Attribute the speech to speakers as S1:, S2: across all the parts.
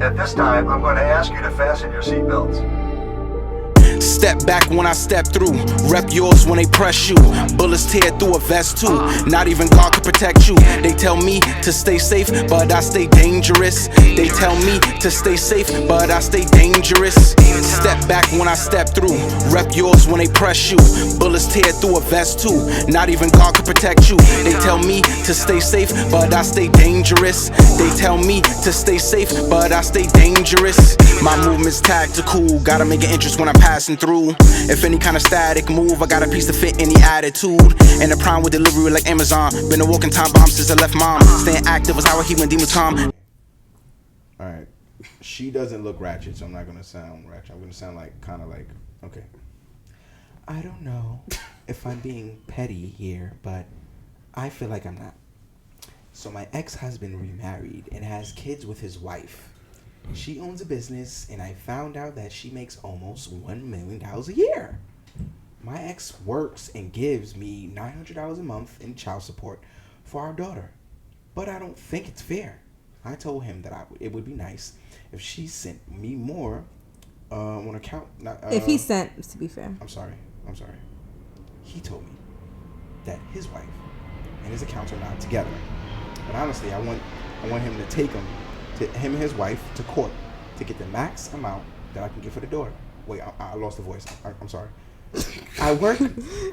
S1: At this time, I'm going to ask you to fasten your seatbelts.
S2: Step back when I step through. Rep yours when they press you. Bullets tear through a vest too. Not even God can protect you. They tell me to stay safe, but I stay dangerous. They tell me to stay safe, but I stay dangerous. Step back when I step through. Rep yours when they press you. Bullets tear through a vest too. Not even God can protect you. They tell me to stay safe, but I stay dangerous. They tell me to stay safe, but I stay dangerous. My movement's tactical. Gotta make an interest when I'm passing through. If any kind of static move, I got a piece to fit any attitude. And the prime with delivery like Amazon. Been a walking time bomb since I left mom. Staying active is how I keep when demons calm.
S3: Alright. She doesn't look ratchet, so I'm not gonna sound ratchet. I'm gonna sound like kinda like okay. I don't know if I'm being petty here, but I feel like I'm not. So my ex-husband remarried and has kids with his wife. She owns a business, and I found out that she makes almost $1 million a year. My ex works and gives me $900 a month in child support for our daughter. But I don't think it's fair. I told him that it would be nice if she sent me more on account.
S4: If he sent, to be fair.
S3: I'm sorry. He told me that his wife and his accounts are not together. But honestly, I want him to take him and his wife to court to get the max amount that I can get for the daughter. Wait, I lost the voice. I'm sorry. I work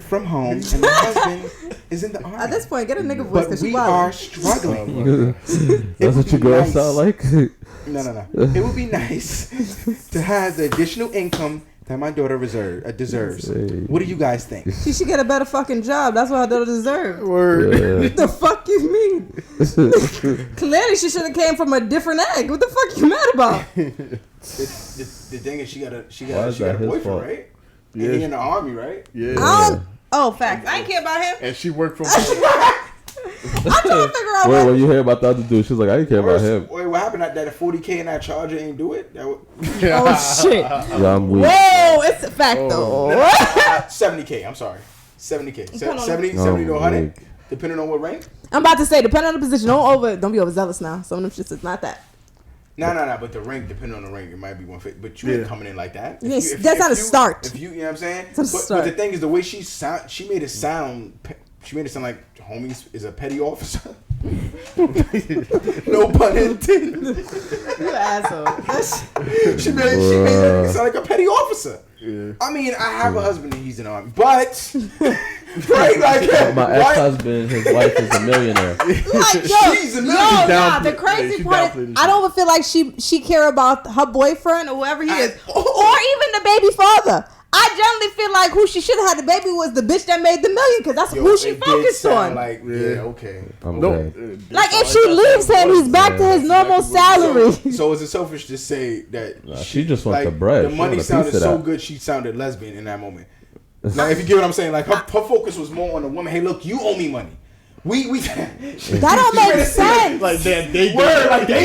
S3: from home and my husband is in the army.
S4: At this point, get a nigga voice because
S3: we are struggling.
S5: That's what your girl nice. Sound like?
S3: No. It would be nice to have the additional income that my daughter deserves. What do you guys think?
S4: She should get a better fucking job. That's what her daughter deserves.
S3: Word.
S4: Yeah. The fuck you mean? Clearly, she should have came from a different egg. What the fuck you mad about?
S3: the thing is, she got a boyfriend, fault? Right? Yeah. And he in the army, right?
S5: Yeah.
S4: Facts. I ain't care about him.
S6: And she worked from.
S4: I'm trying to figure out.
S5: When you hear about the other dude, she's like, I didn't care about him.
S3: Wait, what happened? That 40K in that Charger ain't do it?
S4: Oh shit!
S5: Yeah, I'm weak.
S4: Whoa, it's a fact though.
S3: 70K. I'm sorry. 70K. 70 to 100, depending on what rank.
S4: I'm about to say, depending on the position. Don't be overzealous now. Some of them shits is not that.
S3: No. But the rank, depending on the rank, it might be 150. But you ain't coming in like that.
S4: That's not a start.
S3: You know what I'm saying? But the thing is, the way she made it sound like homies is a petty officer. No pun intended.
S4: You asshole.
S3: She made it sound like a petty officer. Yeah. I mean, I have a husband and he's in the army, but right, like
S5: my ex-husband, his wife is a millionaire.
S3: She's a millionaire.
S4: The crazy part is, I don't even feel like she care about her boyfriend or whoever he is, or even the baby father. I generally feel like who she should have had the baby was the bitch that made the million, because that's who she focused on.
S3: Like, okay.
S4: Like, if she leaves him, he's back to his normal salary.
S3: So is it selfish to say that
S5: she just wants the bread?
S3: The money sounded so good, she sounded lesbian in that moment. Like, if you get what I'm saying, like her focus was more on the woman. Hey, look, you owe me money. We
S4: that don't make sense.
S6: Like
S3: they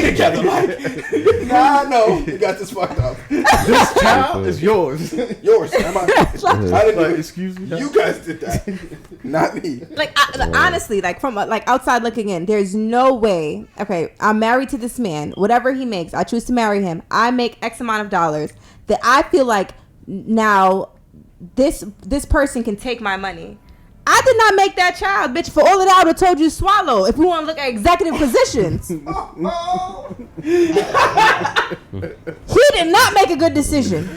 S3: together. Like, nah, no, you got this fucked up.
S6: This child is yours.
S3: Yours. I didn't
S6: excuse me.
S3: You guys did that, not me.
S4: Like, honestly, like from outside looking in, there's no way. Okay, I'm married to this man. Whatever he makes, I choose to marry him. I make X amount of dollars. That I feel like now this person can take my money. I did not make that child, bitch. For all of that, I would have told you to swallow. If we want to look at executive positions. He did not make a good decision.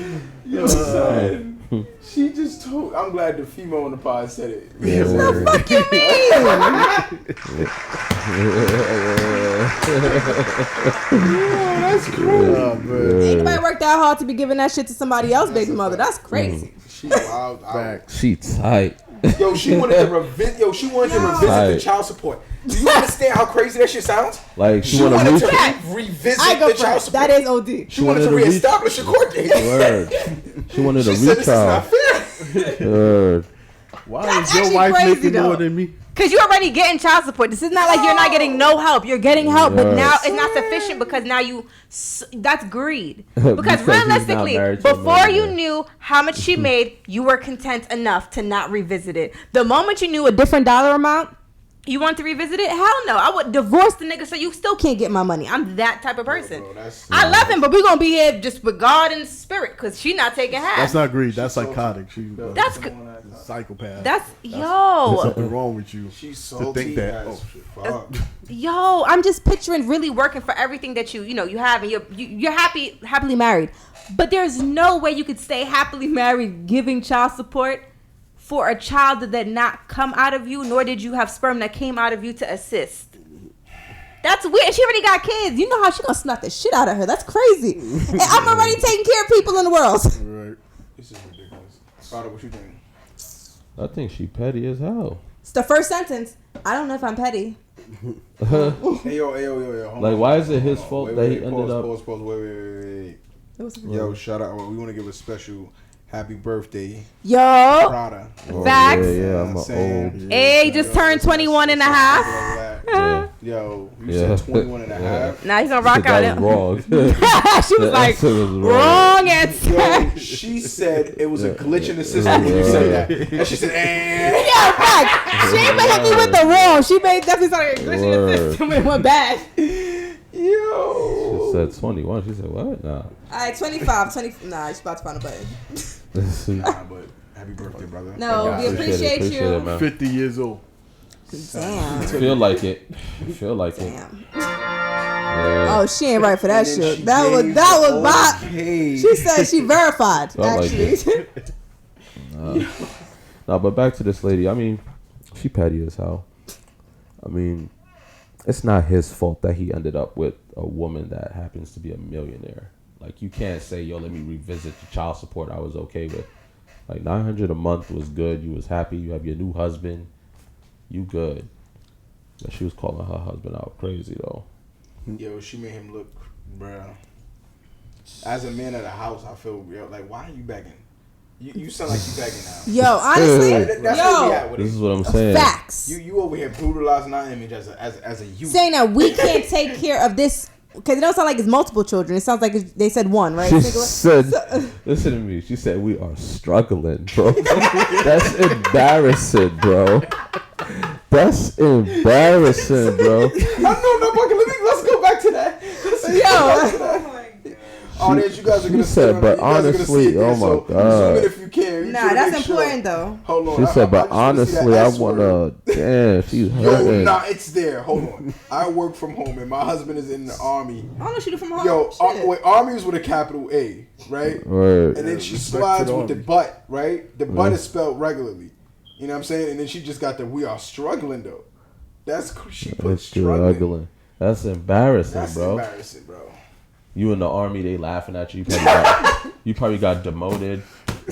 S3: She just told. I'm glad the female on the pod said it.
S5: Yeah,
S4: what the fuck you
S3: mean? That's crazy.
S4: Ain't nobody worked that hard to be giving that shit to somebody else, baby mother. That's crazy.
S3: She wild.
S5: She tight.
S3: Yo, she wanted to revisit the child support. Do you understand how crazy that shit sounds?
S5: Like she
S3: wanted to revisit the child support.
S4: That is OD.
S3: She wanted to reestablish a court date.
S5: She wanted a
S3: retrial. This is not fair.
S6: Why is your wife making more than me?
S4: Because you're already getting child support. This is not like you're not getting no help. You're getting help, but now it's not sufficient because now that's greed. Because realistically, before you knew how much she made, you were content enough to not revisit it. The moment you knew a different dollar amount, You want to revisit it? Hell no. I would divorce the nigga so you still can't get my money. I'm that type of person.
S3: Bro,
S4: I love him, but we're going to be here just with God and spirit because she not taking half.
S6: That's not greed. That's psychotic.
S4: That's
S6: psychopath.
S4: There's
S6: There's something wrong with you.
S3: She's
S6: to
S3: salty
S6: think that.
S3: as fuck.
S4: Yo, I'm just picturing really working for everything that you have, and you're happily married. But there's no way you could stay happily married giving child support for a child that did not come out of you, nor did you have sperm that came out of you to assist. That's weird. She already got kids. You know how she gonna snot the shit out of her. That's crazy. And I'm already taking care of people in the world.
S6: Right.
S3: This is ridiculous. Father, what you think?
S5: I think she petty as hell.
S4: It's the first sentence. I don't know if I'm petty.
S3: Hey, yo. Hold
S5: Like,
S3: on.
S5: why is it his fault that he ended up?
S3: Pause. Wait. Yo, shout out. We want to give a special happy birthday,
S4: Yo,
S3: Prada.
S4: facts.
S5: Yeah, I'm
S3: saying?
S5: old.
S4: Hey, just turned 21 and a half.
S3: Yo, you said 21 and a half.
S4: Now he's gonna rock out.
S5: That was wrong.
S4: She was like,
S5: That was
S4: wrong answer.
S3: Yo, she said it was a glitch in the system when you said that. And she said,
S4: Yeah, fact. She ain't hit me with the wrong. She made definitely started glitching the
S5: Word.
S4: system when it went bad.
S3: yo.
S5: She said 21. She said what? Nah.
S4: All right, 25. Nah, she's about to find a button.
S3: Nah, but happy birthday, brother.
S4: No, we appreciate
S5: it,
S4: you.
S5: man.
S6: 50 years old.
S4: Damn.
S5: Feel like it. Feel like it.
S4: Damn.
S5: Yeah.
S4: Oh, she ain't right for that
S3: And then
S4: shit.
S3: she
S4: That
S3: gave
S4: was my.
S3: okay.
S4: She said she verified.
S5: I like
S4: Actually.
S5: No, but back to this lady. I mean, she petty as hell. I mean, it's not his fault that he ended up with a woman that happens to be a millionaire. Like, you can't say, yo, let me revisit the child support I was okay with. Like, $900 a month was good. You was happy. You have your new husband. You good. But she was calling her husband out crazy, though.
S3: Yo, she made him look, bruh. As a man of the house, I feel real. Like, why are you begging? You sound like you begging now.
S4: Yo, honestly,
S3: That's where we at with
S5: This
S3: it.
S5: is what I'm saying.
S4: facts.
S3: You over here brutalizing our image as a youth.
S4: Saying that we can't take care of this because it don't sound like it's multiple children. It sounds like they said one, right?
S5: She said, listen to me. She said, we are struggling, bro. That's embarrassing, bro. That's embarrassing, bro.
S3: Let's go back to that.
S4: Yo.
S3: Audience, you guys are gonna
S5: She said, but honestly, oh my God.
S3: Zoom in if you can.
S4: Nah, that's important though.
S3: Hold on.
S5: She said, but
S3: I just wanna see
S5: honestly,
S3: that
S5: I
S3: S word.
S5: wanna. Damn, she's
S3: Yo,
S5: hurting.
S3: nah, it's there. Hold on. I work from home and my husband is in the army.
S4: I don't know she do from home.
S3: Yo,
S4: Shit.
S3: wait, army is with a capital A, right?
S5: Word.
S3: And then she
S6: respect
S3: slides
S6: to the
S3: with the
S6: army.
S3: butt, right? The butt is spelled regularly. You know what I'm saying? And then she just got the we are struggling though. She put
S5: That's
S3: struggling.
S5: struggling. That's embarrassing,
S3: That's
S5: bro.
S3: embarrassing, bro.
S5: You in the army, they laughing at you. You probably got demoted.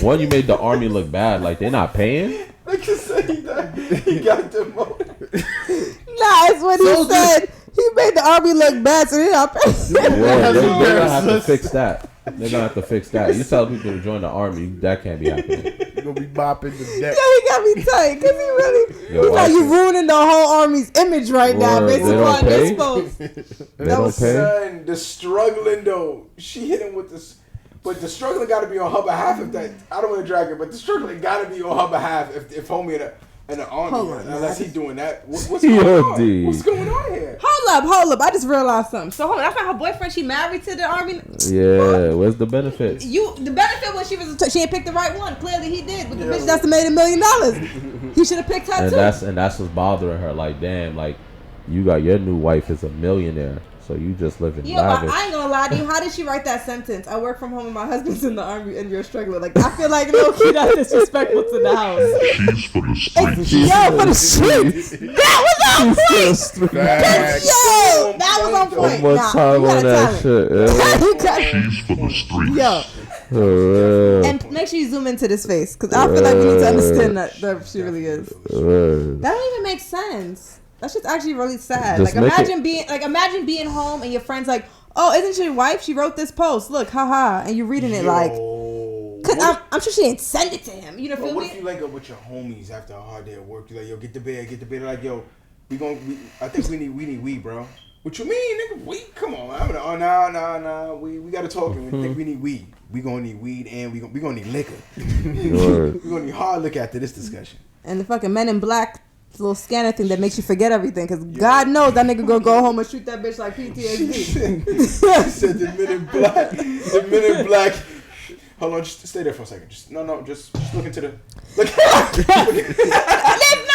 S5: One, you made the army look bad. Like, they're not paying.
S3: Like you said, he got demoted.
S4: Nah, it's what he said. He made the army look bad, so they're not paying.
S5: Yeah, they're gonna have to fix that. They're gonna have to fix that. You tell people to join the army, that can't be happening.
S6: You're going to be bopping the deck.
S4: Yo, he got me tight because he really.
S5: Yo,
S4: He's like, you
S5: watch it.
S4: ruining the whole army's image right now,
S5: Word,
S4: based
S5: they don't
S4: upon this
S5: pay?
S4: post.
S5: They don't pay.
S3: Son, the struggling though. She hit him with this. But the struggling got to be on her behalf. If that, I don't want to drag it, but the struggling got to be on her behalf. If homie in the army,
S4: Hold on,
S3: unless he doing that, what's
S5: Yo,
S3: going on?
S5: D.
S3: What's going on here?
S4: Hold up. I just realized something. So hold on, that's not her boyfriend. She married to the army.
S5: Yeah, where's the benefits?
S4: The benefit was she ain't picked the right one. Clearly he did. But the bitch that's made $1 million. He should have picked her too.
S5: And that's what's bothering her. Like, damn, like, you got your new wife is a millionaire, so you just living
S4: Yeah, but
S5: lavish.
S4: I ain't gonna lie to you. How did she write that sentence? I work from home and my husband's in the army and you're struggling. Like, I feel like low key that's disrespectful to the house.
S7: She's for the streets.
S4: Yo, for the streets. That was on point.
S6: Facts.
S4: Yo, that was on point.
S5: One more time
S4: you
S5: on
S4: got
S5: that
S4: talent.
S5: shit. Yeah.
S4: You got-
S7: She's for the streets.
S4: Yo,
S5: Word,
S4: and make sure you zoom into this face because I feel like we need to understand that she really is.
S5: word.
S4: That don't even make sense. That's just actually really sad.
S5: Just
S4: Like
S5: make
S4: imagine being home and your friend's like, "Oh, isn't she your wife? She wrote this post. Look, haha," and you're reading it like, "Cause I'm sure she didn't send it to him." You know
S3: But
S4: feel
S3: what if
S4: me?
S3: you like up with your homies after a hard day at work? You're like, yo, get to bed. They're like, yo, I think we need weed, bro. What you mean, nigga? Weed? Come on. Nah. We gotta talk. And we think we need weed. We gonna need weed and we gonna need liquor.
S5: Word.
S3: We gonna need hard liquor after this discussion.
S4: And the fucking Men in Black It's a little scanner thing that makes you forget everything. Because God knows that nigga gonna go home and shoot that bitch like PTSD.
S3: She said the Men in Black. The Men in Black. Hold on, just stay there for a second. Just look into the. Look.
S4: There's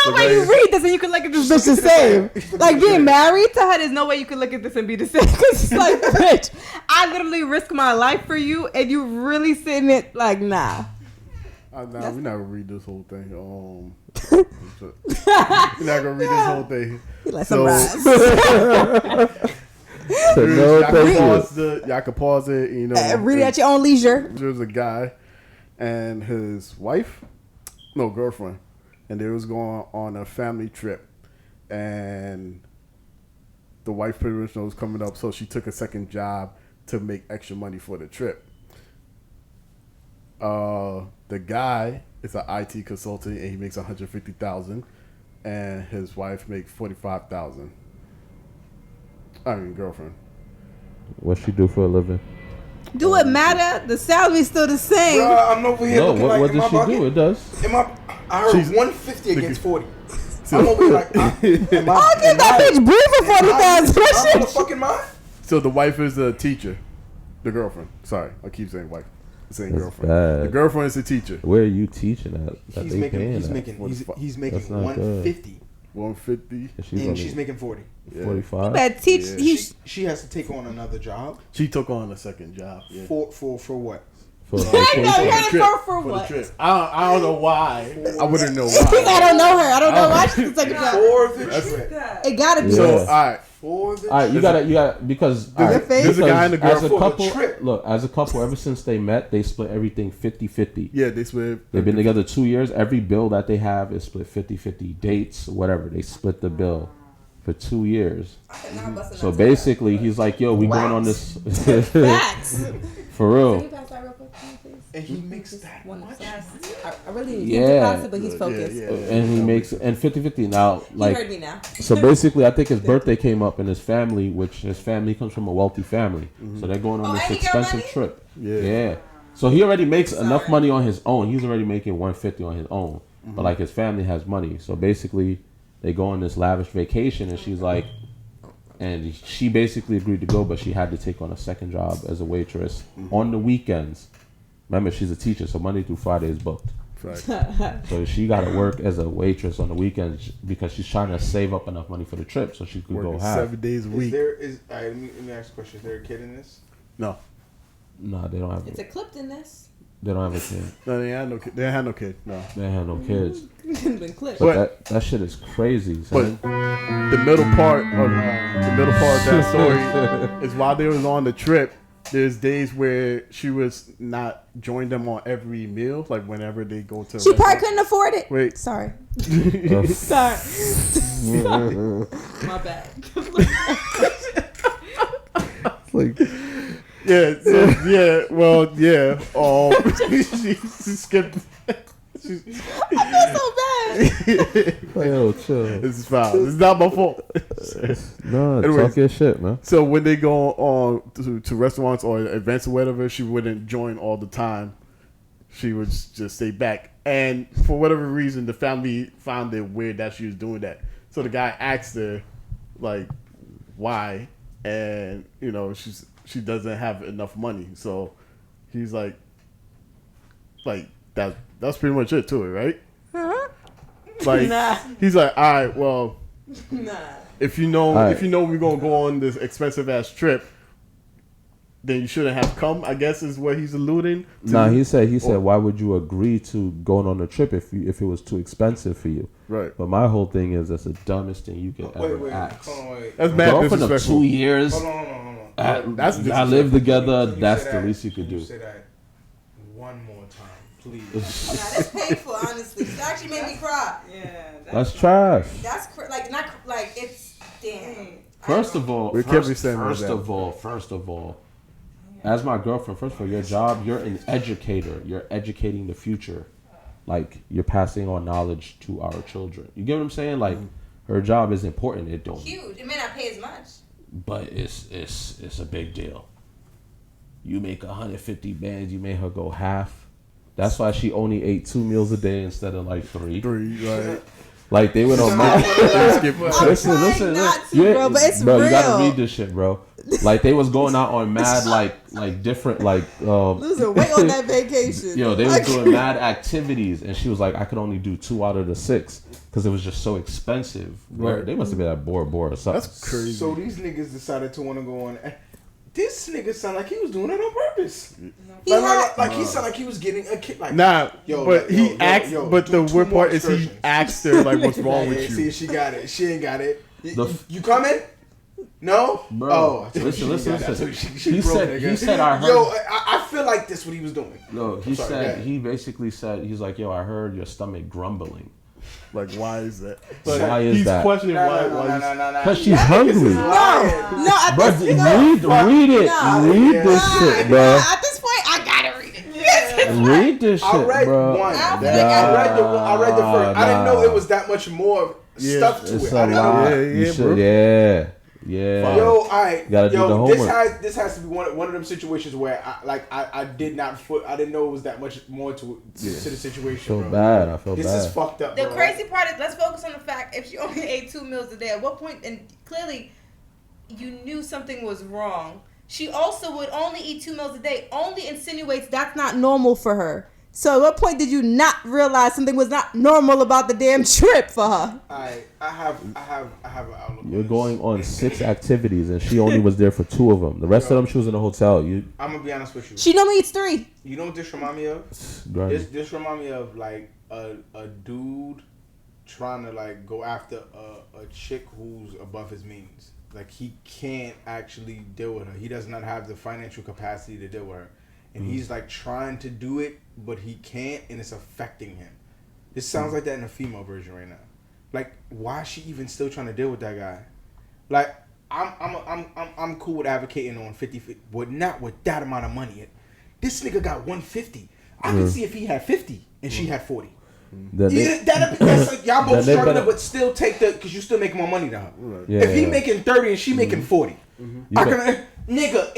S4: no way you read this and you can look at this bitch the same. Like being married to her, there's no way you can look at this and be the same. Because it's like, bitch, I literally risk my life for you, and you really sitting it like, nah.
S6: Nah, we're not gonna read this whole thing. We're not gonna read this whole thing.
S4: Like some rise.
S6: Y'all can pause it. You know,
S4: read it at your own leisure.
S6: There's a guy and his girlfriend, and they was going on a family trip, and the wife pretty much was coming up, so she took a second job to make extra money for the trip. The guy is an IT consultant and he makes $150,000, and his wife makes $45,000. I mean, girlfriend.
S5: What she do for a living?
S4: Do it matter? The salary's still the same.
S3: Bruh, I'm over here looking
S5: what
S3: like,
S5: does she do? It does.
S3: I heard
S6: She's
S3: 150 against 40. I'm over here like,
S4: I'll give that bitch breathe for 40,000.
S3: I'm the fucking mind.
S6: So the wife is a teacher. The girlfriend. Sorry, I keep saying wife. I'm saying
S5: That's
S6: girlfriend.
S5: bad.
S6: The girlfriend is a teacher.
S5: Where are you teaching at? That
S3: He's
S5: they
S3: making
S5: paying
S3: he's
S5: at?
S3: making
S6: 45.
S3: he's
S5: That's
S3: making
S5: not
S3: 150
S6: $150.
S3: and she's making 40.
S5: 45.
S4: But teach
S6: Yeah.
S3: She has to take on another job
S6: She took on a second job. Yeah.
S3: for what?
S5: For
S4: I know,
S5: vacation.
S4: you heard it
S6: Trip.
S4: for
S6: For
S4: what?
S6: the trip. I don't know why. I wouldn't know
S4: I
S6: why.
S4: don't know her. I don't know why she's taking a job.
S3: For the trip.
S4: It gotta be.
S5: Yeah.
S6: So all right.
S3: For the
S5: All right, you gotta because all right,
S6: There's a guy and a girl
S5: as a
S3: for the
S5: couple.
S3: trip.
S5: Look, as a couple, ever since they met, they split everything 50-50.
S6: Yeah, they split.
S5: They've been together 2 years. Every bill that they have is split 50-50. Dates, whatever, they split the bill for 2 years. So basically, he's like, "Yo, we going on this
S4: Facts.
S5: for real."
S3: and he makes that much.
S4: I really need
S5: Yeah.
S4: to pass it, but he's focused.
S5: And he makes and 50-50 now.
S4: He
S5: Like,
S4: heard me now.
S5: so basically, I think his birthday came up, and his family, which his family comes from a wealthy family, so they're going on this
S4: and he got
S5: expensive
S4: money?
S5: trip.
S6: Yeah.
S5: So he already makes enough money on his own. He's already making 150 on his own, but like his family has money. So basically, they go on this lavish vacation, and she's like, and she basically agreed to go, but she had to take on a second job as a waitress on the weekends. Remember, she's a teacher, so Monday through Friday is booked.
S6: Right.
S5: So she got to work as a waitress on the weekends because she's trying to save up enough money for the trip so she could go
S6: Working
S5: half.
S6: 7 days a week.
S3: Let me ask a question. Is there a kid in this?
S6: No.
S5: Nah, they don't have.
S4: It's a clipped in this.
S5: They don't have a kid.
S6: No, they had no kid. They had no kid. No.
S5: They had no kids.
S4: Been clipped.
S5: But that shit is crazy.
S6: But
S5: Son.
S6: the middle part of that story is while they was on the trip, there's days where she was not joining them on every meal, like whenever they go to.
S4: She probably couldn't afford it.
S6: Wait.
S4: Sorry.
S5: Uh,
S4: Sorry. My bad.
S5: like,
S6: Yeah. So, yeah. Well. Yeah. She skipped.
S4: I feel so bad.
S5: like, yo, chill.
S6: This is fine. It's not my fault.
S5: No,
S6: Anyways.
S5: talk your shit, man.
S6: So when they go on to restaurants or events or whatever, she wouldn't join all the time. She would just stay back. And for whatever reason, the family found it weird that she was doing that. So the guy asked her, like, why? And, you know, she doesn't have enough money. So he's like that's pretty much it to it, right?
S4: Huh?
S6: Like,
S4: Nah.
S6: he's like, all right, well,
S4: Nah.
S6: if you know
S5: Right.
S6: we're gonna go on this expensive ass trip, then you shouldn't have come. I guess is what he's alluding to.
S5: Nah, he said, why would you agree to going on a trip if it was too expensive for you?
S6: Right.
S5: But my whole thing is that's the dumbest thing you could ever ask.
S3: Hold on, wait.
S6: That's mad
S5: Girlfriend of
S6: disrespectful.
S5: 2 years.
S3: Hold on.
S6: That's
S5: I live together.
S3: Can you
S5: That's
S3: say
S5: the
S3: that?
S5: least you could
S3: Can
S5: do.
S3: Say that one more time, please.
S4: Nah, that's painful, honestly. It actually made me cry. Yeah.
S5: That's trash.
S4: That's not like it's damn.
S5: First of all,
S6: We can't be saying
S5: first
S6: that.
S5: of all, as my girlfriend, first of all, your job, you're an educator. You're educating the future. Like, you're passing on knowledge to our children. You get what I'm saying? Like, her job is important. It don't.
S4: Huge. It may not pay as much.
S5: But it's a big deal. You make 150 bands, you made her go half. That's why she only ate 2 meals a day instead of like 3.
S6: Right.
S5: Like they went on mad. Listen.
S4: Not to, bro, but it's
S5: bro,
S4: real.
S5: you gotta read this shit, bro. Like they was going out on mad like different
S4: losing weight on that vacation.
S5: Yo, they was doing mad activities, and she was like, I could only do 2 out of the 6 because it was just so expensive. Right? They must have been at Bora Bora or something.
S6: That's crazy.
S3: So these niggas decided to want to go on. This nigga sound like he was doing it on purpose. He sound like he was getting a kick. Like,
S6: Nah,
S3: yo,
S6: but
S3: yo,
S6: he
S3: yo,
S6: asked.
S3: yo,
S6: but the
S3: do
S6: weird
S3: 2 more
S6: part is he
S3: excursions.
S6: asked her like, "What's wrong with
S3: See,
S6: you?"
S3: she got it. She ain't got it. You coming? No,
S5: Bro,
S3: oh,
S5: listen.
S3: She
S5: He
S3: broke,
S5: said,
S3: nigga.
S5: I heard.
S3: Yo, I feel like this what he was doing.
S5: No, he
S3: Sorry,
S5: said,
S3: go
S5: he basically said, he's like, yo, I heard your stomach grumbling.
S6: Like, why is that?
S5: Why is
S6: he's
S5: that?
S6: questioning why.
S3: No.
S5: Because she's hungry.
S4: No, at
S5: Bro,
S4: this
S5: read it.
S4: No.
S5: Read this shit, bro.
S4: At this point, I gotta read it.
S5: Read this shit,
S3: I read
S5: bro.
S3: one.
S4: I
S3: read the first. I didn't know it was that much more stuff to
S5: It's
S3: it.
S5: a
S3: I didn't know
S5: lot.
S3: that.
S5: You should,
S6: bro.
S5: yeah.
S3: Yo, alright.
S5: Gotta do the homework.
S3: This has to be one of them situations where I didn't know it was that much more to the situation.
S5: I feel
S3: bro.
S5: bad. I feel
S3: This
S5: bad.
S3: is fucked up.
S4: The
S3: bro.
S4: crazy part is, let's focus on the fact if she only ate 2 meals a day, at what point, and clearly you knew something was wrong. She also would only eat 2 meals a day, only insinuates that's not normal for her. So at what point did you not realize something was not normal about the damn trip for her?
S3: I have an outlook.
S5: You're going on 6 activities, and she only was there for 2 of them. The rest of them, she was in a hotel.
S3: I'm gonna be honest with you.
S4: She normally eats 3.
S3: You know what this remind me of? This remind me of like a dude trying to like go after a chick who's above his means. Like he can't actually deal with her. He does not have the financial capacity to deal with her. And he's like trying to do it, but he can't, and it's affecting him. This sounds like that in a female version right now. Like, why is she even still trying to deal with that guy? Like, I'm cool with advocating on 50, but not with that amount of money. This nigga got 150. I can see if he had 50 and she had 40. That's like y'all both struggling, but still take because you still making more money than her. If he making 30 and she making 40, I can. Nigga,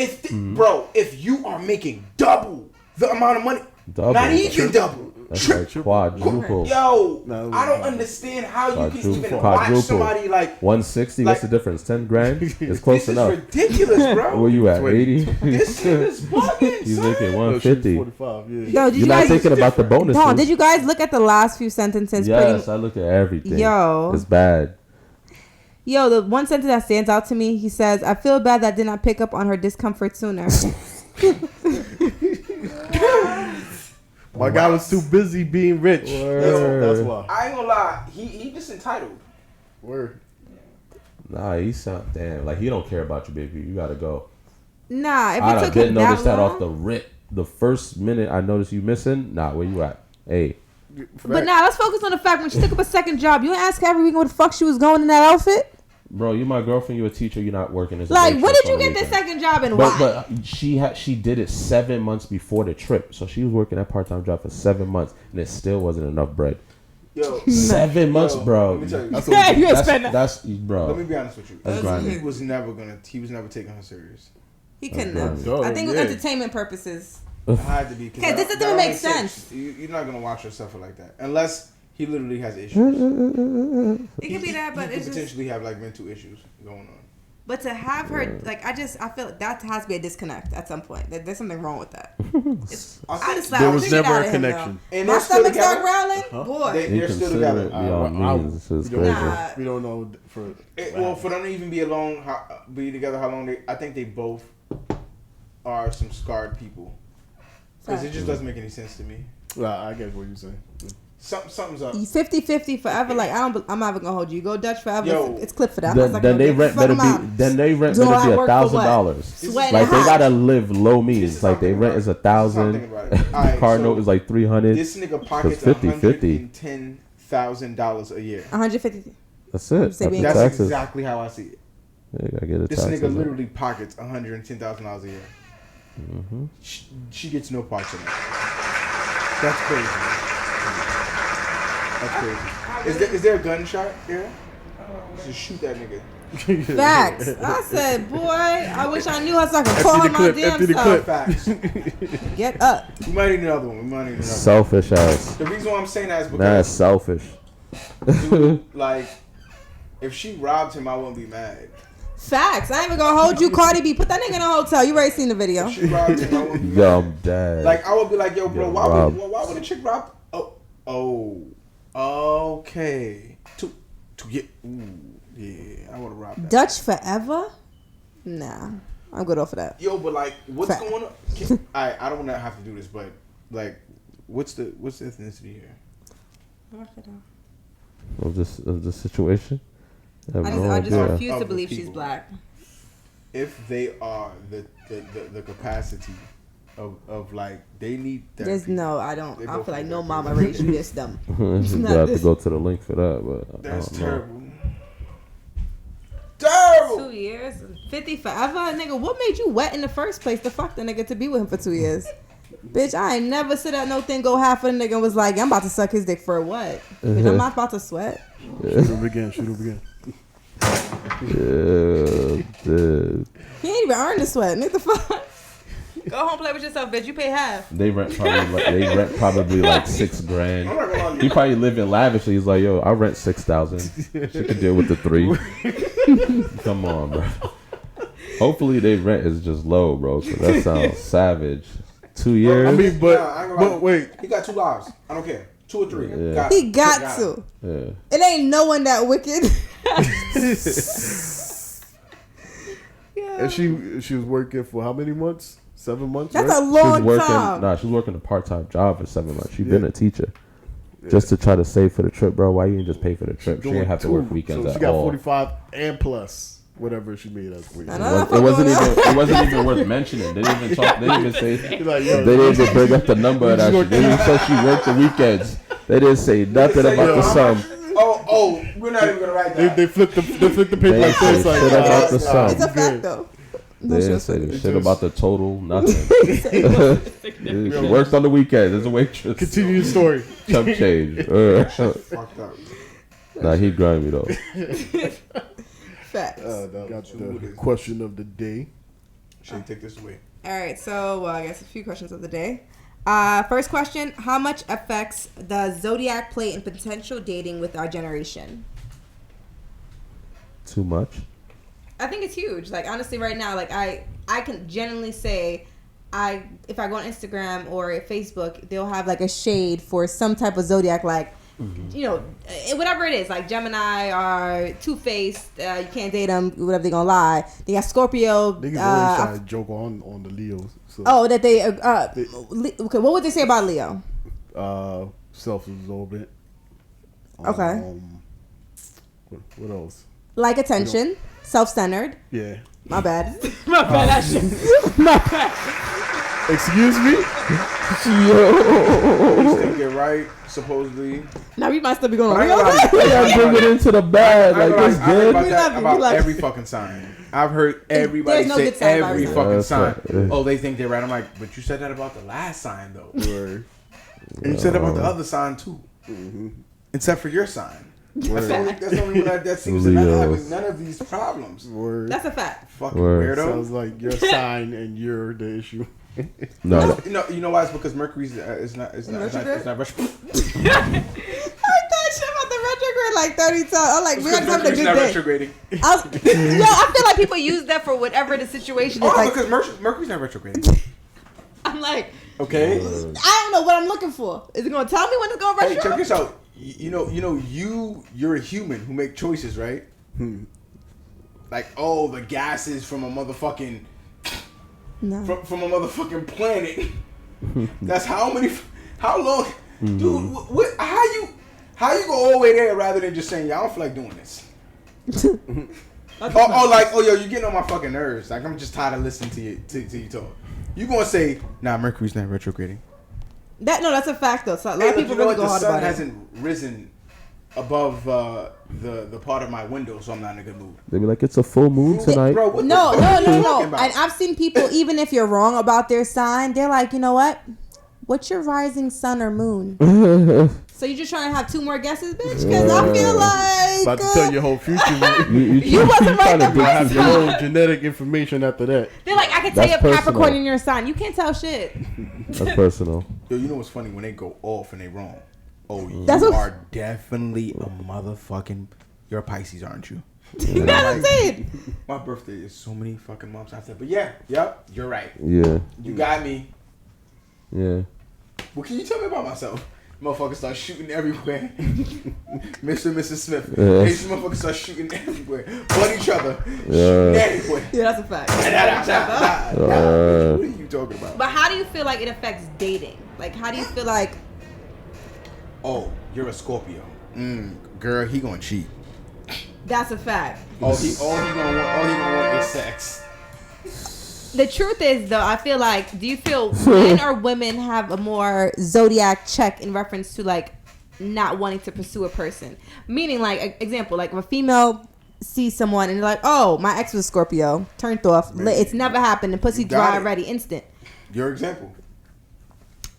S3: if you are making double the amount of money, not even double,
S5: that's like quadruple.
S3: Yo, I don't understand how you can even watch somebody like
S5: 160. What's the difference? 10 grand. It's close enough.
S3: This is ridiculous, bro.
S5: Where you at? 80.
S3: This is bugging.
S5: He's making 150.
S6: 45. Yeah.
S4: Yo,
S5: You're not thinking about the bonuses.
S4: No, did you guys look at the last few sentences?
S5: Yes, I look at everything.
S4: Yo,
S5: it's bad.
S4: Yo, the one sentence that stands out to me, he says, I feel bad that I did not pick up on her discomfort sooner.
S6: My guy was too busy being rich. That's why.
S3: I ain't gonna lie, he just entitled.
S6: Word.
S5: Nah, he sound damn like he don't care about you, baby. You gotta go.
S4: Nah, if
S5: I
S4: it took
S5: didn't
S4: him
S5: notice
S4: that
S5: that
S4: long,
S5: off the rip. The first minute I noticed you missing. Nah, where you at? Hey.
S4: But now let's focus on the fact when she took up a second job, you didn't ask her every week what the fuck she was going in that outfit.
S5: Bro, you my girlfriend. You a teacher. You're not working as a
S4: Like, when
S5: waitress
S4: did you
S5: on the
S4: get this
S5: weekend.
S4: second job and why?
S5: But she did it 7 months before the trip, so she was working that part-time job for 7 months, and it still wasn't enough bread.
S3: Yo,
S5: 7 months, bro.
S3: Let me tell you.
S5: That's bro.
S3: Let me be honest with you.
S5: That's grinding.
S3: He was never taking her serious.
S4: He couldn't have.
S6: Oh,
S4: I think it was entertainment purposes.
S3: It had to be.
S4: Okay, this doesn't even make sense.
S3: You're not gonna watch yourself like that unless he literally has issues.
S4: It could be that, but
S3: he
S4: it's
S3: could
S4: just.
S3: potentially have like mental issues going on.
S4: But to have her, like, I feel like that has to be a disconnect at some point. There's something wrong with that. I just
S6: there was never a connection.
S3: And
S4: my
S3: they're still
S4: stomach start
S3: together?
S4: growling, boy.
S3: They're still together.
S5: This is crazy.
S6: We don't know for.
S3: Well, for them to even be alone, be together, how long I think they both are some scarred people. Because it just doesn't make any sense to me.
S6: I get what you're saying.
S3: Something's up.
S4: 50-50 forever. Like I'm not even gonna hold you. Go Dutch forever.
S3: Yo.
S4: It's clip for that.
S5: Then they rent better be $1,000. Like they gotta live low means. Like they rent is 1,000. Car note is like 300.
S3: This nigga pockets $110,000 a year.
S4: 150.
S5: That's it.
S3: That's exactly how I see it.
S5: Yeah, gotta get
S3: this nigga literally pockets $110,000 a year.
S5: Mm-hmm.
S3: She gets no parts in it. That's crazy. That's crazy. Is there a gunshot there? Just shoot that nigga.
S4: Facts. I said, boy, I wish I knew how so I could call him my damn self.
S3: Facts.
S4: Get up.
S3: We might need another one.
S5: Selfish ass.
S3: The reason why I'm saying that is because
S5: that's selfish.
S3: Dude, like, if she robbed him, I wouldn't be mad.
S4: Facts. I ain't even gonna hold you, Cardi B. Put that nigga in a hotel. You already seen the video.
S3: If she robbed him, I wouldn't be
S5: Yo,
S3: mad.
S5: I'm dead.
S3: Like, I would be like, yo, bro,
S5: Yo,
S3: why would a chick rob? Oh, okay. To get, yeah, I would have robbed that.
S4: Dutch forever? Nah, I'm good off of that.
S3: Yo, but like, what's
S4: Fact.
S3: going on? I don't want to have to do this, but like, what's the ethnicity here?
S5: Of this situation. I have no
S4: I just
S5: idea.
S4: refuse
S3: Of
S4: to
S3: the
S4: believe she's
S3: people.
S4: black.
S3: If they are the capacity of like they need therapy.
S4: There's no, I don't.
S3: They
S4: I
S3: both
S4: feel like
S3: need
S4: no
S3: therapy.
S4: mama raised you this dumb.
S5: You
S4: not
S5: have to
S4: this.
S5: go to the link for that, but
S3: That's
S5: I don't know.
S3: terrible. Terrible.
S4: 2 years, 50 forever, nigga. What made you wet in the first place to fuck the nigga to be with him for 2 years? Bitch, I ain't never sit at no thing, go half of the nigga and was like, I'm about to suck his dick for what? Bitch, I'm not about to sweat.
S6: Shoot him again.
S5: Yeah, dude.
S4: He ain't even earned the sweat. Nigga, the fuck? Go home, play with yourself, bitch. You pay half.
S5: They rent probably like $6 grand.
S3: I'm not gonna lie to
S5: He
S3: you.
S5: probably living lavishly. He's like, yo, I rent $6,000. She could deal with the 3. Come on, bro. Hopefully, they rent is just low, bro. So that sounds savage. 2 years.
S6: I mean,
S3: Nah, I ain't gonna lie.
S6: but wait.
S3: He got 2 lives. I don't care. 2 or 3.
S5: Yeah.
S4: He got to.
S5: Yeah.
S4: It ain't no one that wicked.
S6: And she was working for how many months? 7 months.
S4: That's
S6: right?
S4: a long
S5: She was
S4: time.
S5: working. She was working a part-time job for 7 months. She's been a teacher. Just to try to save for the trip, bro. Why you didn't just pay for the trip? She
S6: Doing
S5: didn't have to
S6: 2.
S5: work weekends
S6: So
S5: at
S6: she got
S5: all.
S6: 45 and plus whatever she made us for.
S4: I know.
S5: It wasn't even worth mentioning. They didn't even talk. They didn't even say.
S6: Like, yo,
S5: They didn't even bring up the number of that shit. They even said she worked the weekends. They didn't say nothing
S3: Say,
S5: about
S3: yo,
S5: the
S3: how
S5: sum.
S3: Oh, we're not even gonna write that.
S6: they flipped the paper
S5: They
S6: like
S5: say
S6: this. Like,
S5: shit about the
S3: nah,
S5: sum.
S4: It's a fact, though.
S5: They didn't say the shit about the total. Nothing. She worked on the weekends as a waitress.
S6: continue the story.
S5: Chump change.
S3: Fucked up.
S5: Nah, he grimy though.
S4: Facts.
S6: Got the question of the day.
S3: Should take this away.
S4: All right, so I guess a few questions of the day. First question: how much affects the zodiac play in potential dating with our generation?
S5: Too much.
S4: I think it's huge. Like honestly, right now, like I can genuinely say, if I go on Instagram or Facebook, they'll have like a shade for some type of zodiac, like you know, whatever it is, like Gemini or Two-Faced. You can't date them. Whatever they gonna lie. They got Scorpio.
S6: Niggas always try to joke on the Leos. So,
S4: That they. Okay, what would they say about Leo?
S6: self-absorbent.
S4: Okay.
S6: What else?
S4: Like attention, self-centered.
S6: Yeah.
S4: My bad. My bad. That shit.
S6: Excuse me?
S3: Always think it right, supposedly.
S4: Now we might still be going
S3: But I
S4: on.
S3: ain't gonna lie,
S5: Yeah, bring it into the bag.
S3: I
S5: Like
S3: ain't
S5: it's
S3: gonna lie, I heard
S5: good.
S3: about
S4: We
S3: that
S4: love you,
S3: about
S4: we love
S3: every
S4: you.
S3: fucking sign. I've heard everybody
S4: There's no
S3: say
S4: good sign about
S3: every
S4: it.
S3: fucking
S5: That's
S3: sign.
S5: right.
S3: Oh, they think they're right. I'm like, but you said that about the last sign though.
S6: Word.
S3: And you said that about the other sign too. Except for your sign. That's the only one that seems to not having none of these problems.
S6: Word.
S4: That's a fact.
S3: Fucking
S5: Word.
S3: weirdo.
S6: Sounds like your sign and you're the issue.
S5: No,
S3: You know why? It's because Mercury's it's not retrograde.
S4: I thought shit about the retrograde like 30 times. I'm like, we're having a
S3: Mercury's
S4: good
S3: not
S4: day.
S3: retrograding.
S4: I feel like people use that for whatever the situation is.
S3: Oh,
S4: Like,
S3: because Mercury's not retrograding.
S4: I'm like,
S3: Okay.
S4: I don't know what I'm looking for. Is it gonna tell me when it's gonna
S3: Hey, check
S4: retrograde?
S3: this out. You're a human who make choices, right? Like, oh, the gases from a motherfucking
S4: No.
S3: from a motherfucking planet. That's how long, dude? What? How you go all the way there rather than just saying, "Yeah, I don't feel like doing this." Yo, you're getting on my fucking nerves. Like, I'm just tired of listening to you talk. You gonna say, "Nah, Mercury's not retrograding."
S4: That's a fact though. So a lot
S3: Hey,
S4: of
S3: but
S4: people
S3: you know
S4: really
S3: what?
S4: go hard
S3: The sun
S4: about it.
S3: hasn't risen above the part of my window, so I'm not in a good mood.
S5: they be like, it's a full moon tonight.
S3: Bro, what
S4: No.
S3: the fuck are you talking
S4: And
S3: about?
S4: I've seen people, even if you're wrong about their sign, they're like, you know what? What's your rising sun or moon? So you just trying to have 2 more guesses, bitch? Because I feel like
S6: About to tell your whole future.
S4: You wasn't right the
S6: I have
S4: first
S6: your
S4: time.
S6: whole genetic information after that.
S4: They're like, I can tell
S5: That's
S4: you Capricorn
S5: personal.
S4: in your sign. You can't tell shit.
S5: That's personal.
S3: Yo, you know what's funny when they go off and they wrong? Oh, you
S4: That's what-
S3: are definitely a motherfucking. You're a Pisces, aren't you?
S4: You know what I'm saying?
S3: My birthday is so many fucking months after. But yeah, yep, you're right.
S5: Yeah.
S3: You got me.
S5: Yeah.
S3: Well, can you tell me about myself? Motherfuckers start shooting everywhere. Mr. and Mrs. Smith.
S5: Yeah.
S3: These motherfuckers start shooting everywhere. But each other.
S5: Yeah.
S3: Shooting everywhere.
S4: Yeah, that's a fact.
S3: What are you talking about?
S4: But how do you feel like it affects dating? Like, how do you feel like?
S3: Oh, you're a Scorpio. Girl, he gonna cheat.
S4: That's a fact.
S3: All he gonna want is sex.
S4: The truth is, though, I feel like, do you feel men or women have a more zodiac check in reference to like not wanting to pursue a person? Meaning, like, example, like if a female sees someone and they're like, "Oh, my ex was Scorpio, turned off, it's never happened, and pussy
S3: You got
S4: dry
S3: it.
S4: already, instant."
S3: Your example.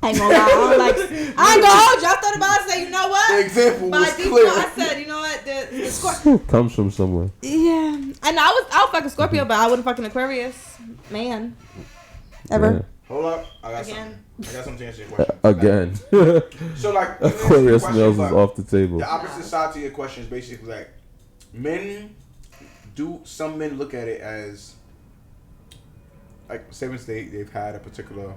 S4: I ain't gonna lie, I ain't gonna hold you. I thought about it. I said, you know what?
S3: The example
S4: By
S3: was
S4: default,
S3: clear.
S4: I said, you know what? The Scorpio.
S5: Comes from somewhere.
S4: Yeah, and I would fuck a Scorpio, but I wouldn't fuck an Aquarius man. Ever.
S3: Hold up. I got
S4: Again.
S3: something to answer your question.
S5: Again.
S3: So like
S5: Aquarius
S3: question
S5: males is
S3: like,
S5: off the table.
S3: The opposite side to your question is basically like some men look at it as like say they've had a particular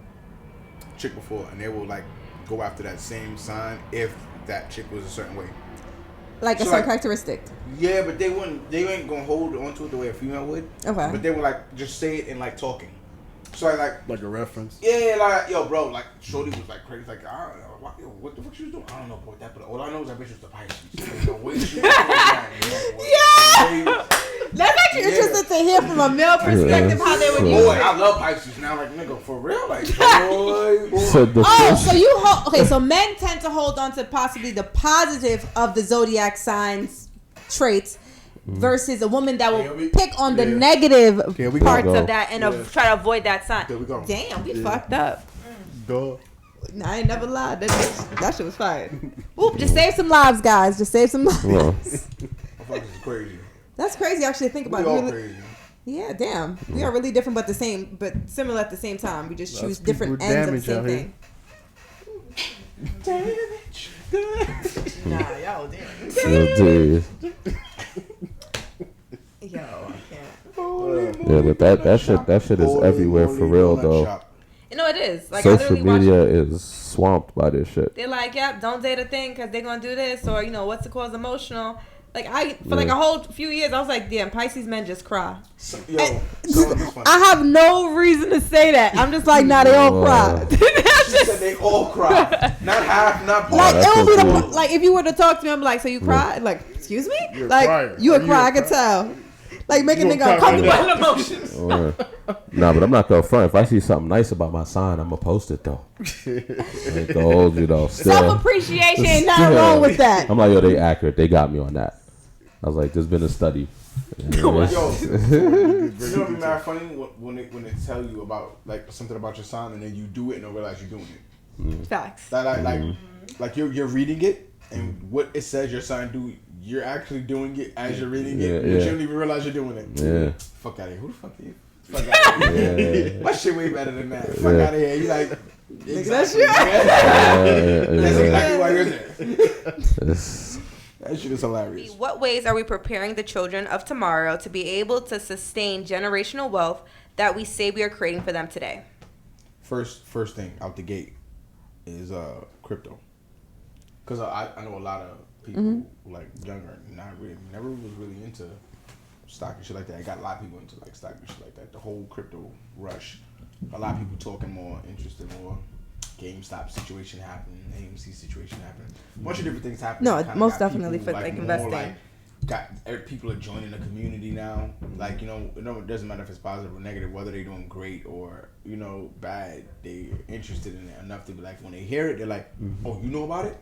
S3: chick before and they will like go after that same sign if that chick was a certain way.
S4: Like a
S3: So,
S4: certain
S3: like-
S4: characteristic.
S3: Yeah, but they ain't gonna hold onto it the way a female would.
S4: Okay.
S3: But they would like just say it in like talking. So I like
S6: Like a reference.
S3: yeah, like yo, bro, like Shorty was like crazy, like I don't know, what the fuck she was doing? I don't know about that, but all I know is that bitch was the Pisces. The way she was doing that,
S4: That's actually
S3: Yeah.
S4: interesting to hear from a male perspective how they would use
S3: boy,
S4: it.
S3: I love Pisces now. Like nigga, for real, like boy.
S5: Said the
S4: Oh,
S5: fish.
S4: so you hold okay? So men tend to hold on to possibly the positive of the zodiac signs traits versus a woman that
S3: Here
S4: will
S3: we-
S4: pick on the
S3: yeah.
S4: negative
S3: Here we
S4: parts
S5: go.
S4: of that and
S3: Yeah.
S4: try to avoid that sign.
S3: There we go.
S4: Damn, we fucked up.
S6: Duh.
S4: I ain't never lied. That shit was fire. Oop, just save some lives, guys. Just save some lives.
S5: Well,
S3: Motherfuckers is crazy.
S4: That's crazy. Actually, to think
S3: We
S4: about.
S3: all
S4: Really,
S3: crazy.
S4: yeah, damn. We are really different, but similar at the same time. We just
S6: Lots
S4: choose
S6: of
S4: different
S6: people
S4: ends of the same
S6: damage
S4: thing. Nah, y'all damn.
S5: yeah, dude.
S4: Yo, I can't.
S5: Yeah, but that shit is everywhere for real though.
S4: You know it is. Like
S5: Social
S4: I literally watch.
S5: media is swamped by this shit.
S4: They're like, yep, don't date a thing because they're gonna do this, or you know, what's the cause emotional. Like for like a whole few years, I was like, damn, Pisces men just cry.
S3: Yo, so it's funny.
S4: I have no reason to say that. I'm just like, nah, they all cry.
S3: She said they all cry. Not half, not part.
S4: Like
S5: that's
S4: it would be
S5: so
S4: the
S5: cool.
S4: like if you were to talk to me, I'm like, so you cry? Like, excuse me?
S6: You're a
S4: Like
S6: crier.
S4: you a
S6: Are you
S4: cry?
S6: a
S4: I can
S6: crier?
S4: tell. Like make a
S6: You a
S4: nigga
S6: crier
S4: uncomfortable
S6: right
S4: in emotions.
S5: Nah, but I'm not gonna front. If I see something nice about my sign, I'm gonna post it though. I ain't gonna hold you though.
S4: Self
S5: Still,
S4: appreciation ain't nothing wrong with that.
S5: I'm like, yo, they accurate. They got me on that. I was like, there's been a study.
S3: Yo, you know what'd be mad funny when they tell you about like something about your sign and then you do it and don't realize you're doing it.
S4: Facts.
S3: That like you're reading it and what it says your sign do, you're actually doing it as you're reading it,
S5: Yeah,
S3: but
S5: yeah.
S3: you don't even realize you're doing it.
S5: Yeah.
S3: Fuck out of here. Who the fuck are you? Fuck out of here.
S5: Yeah.
S3: My shit way better than that. Fuck
S5: Yeah.
S3: out of here. You like
S4: that shit.
S3: That's exactly why you're there.
S5: It's-
S3: That shit is hilarious.
S4: What ways are we preparing the children of tomorrow to be able to sustain generational wealth that we say we are creating for them today?
S3: First thing out the gate is crypto, because I know a lot of people like younger, never was really into stock and shit like that. I got a lot of people into like stock and shit like that. The whole crypto rush, a lot of people talking more, interested more. GameStop situation happened, AMC situation happened, a bunch of different things happened.
S4: No,
S3: Kinda
S4: most
S3: got
S4: definitely
S3: people,
S4: for, like,
S3: more,
S4: investing.
S3: like, people are joining the community now. Like it doesn't matter if it's positive or negative, whether they're doing great or bad. They're interested in it enough to be like, when they hear it, they're like, oh, you know about it?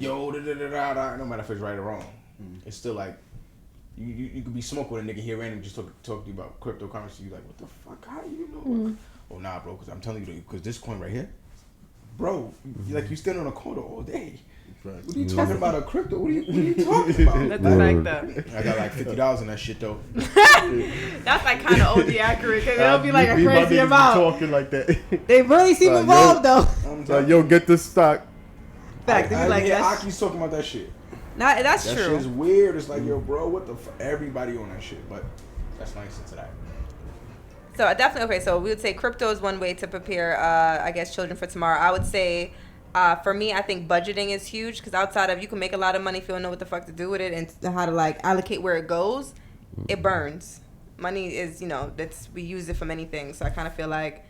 S3: Yo, da da da da da. No matter if it's right or wrong, it's still like you could be smoking with a nigga here randomly just talk to you about cryptocurrency. You like, what the fuck? How do you know? Oh nah, bro, because I'm telling you, because this coin right here, bro, you stand on a corner all day.
S6: Right.
S3: What are you talking about? A crypto? What are you talking about?
S4: That's like that.
S3: I got like $50 in that shit though.
S4: That's like kind of OD accurate because it'll be like a
S6: We about
S4: crazy
S6: to be
S4: amount.
S6: talking like that.
S4: They really seem
S6: Yo.
S4: involved though.
S3: I'm
S6: Like, yo, get this stock.
S4: Fact, they be like
S3: yeah,
S4: that.
S3: Aki's talking about that shit.
S4: That's
S3: That
S4: true.
S3: shit's weird. It's like, yo, bro, what the everybody on that shit. But that's nice into that.
S4: So definitely, okay, so we would say crypto is one way to prepare, I guess, children for tomorrow. I would say, for me, I think budgeting is huge because outside of you can make a lot of money if you don't know what the fuck to do with it and how to like allocate where it goes, it burns. Money is, we use it for many things. So I kind of feel like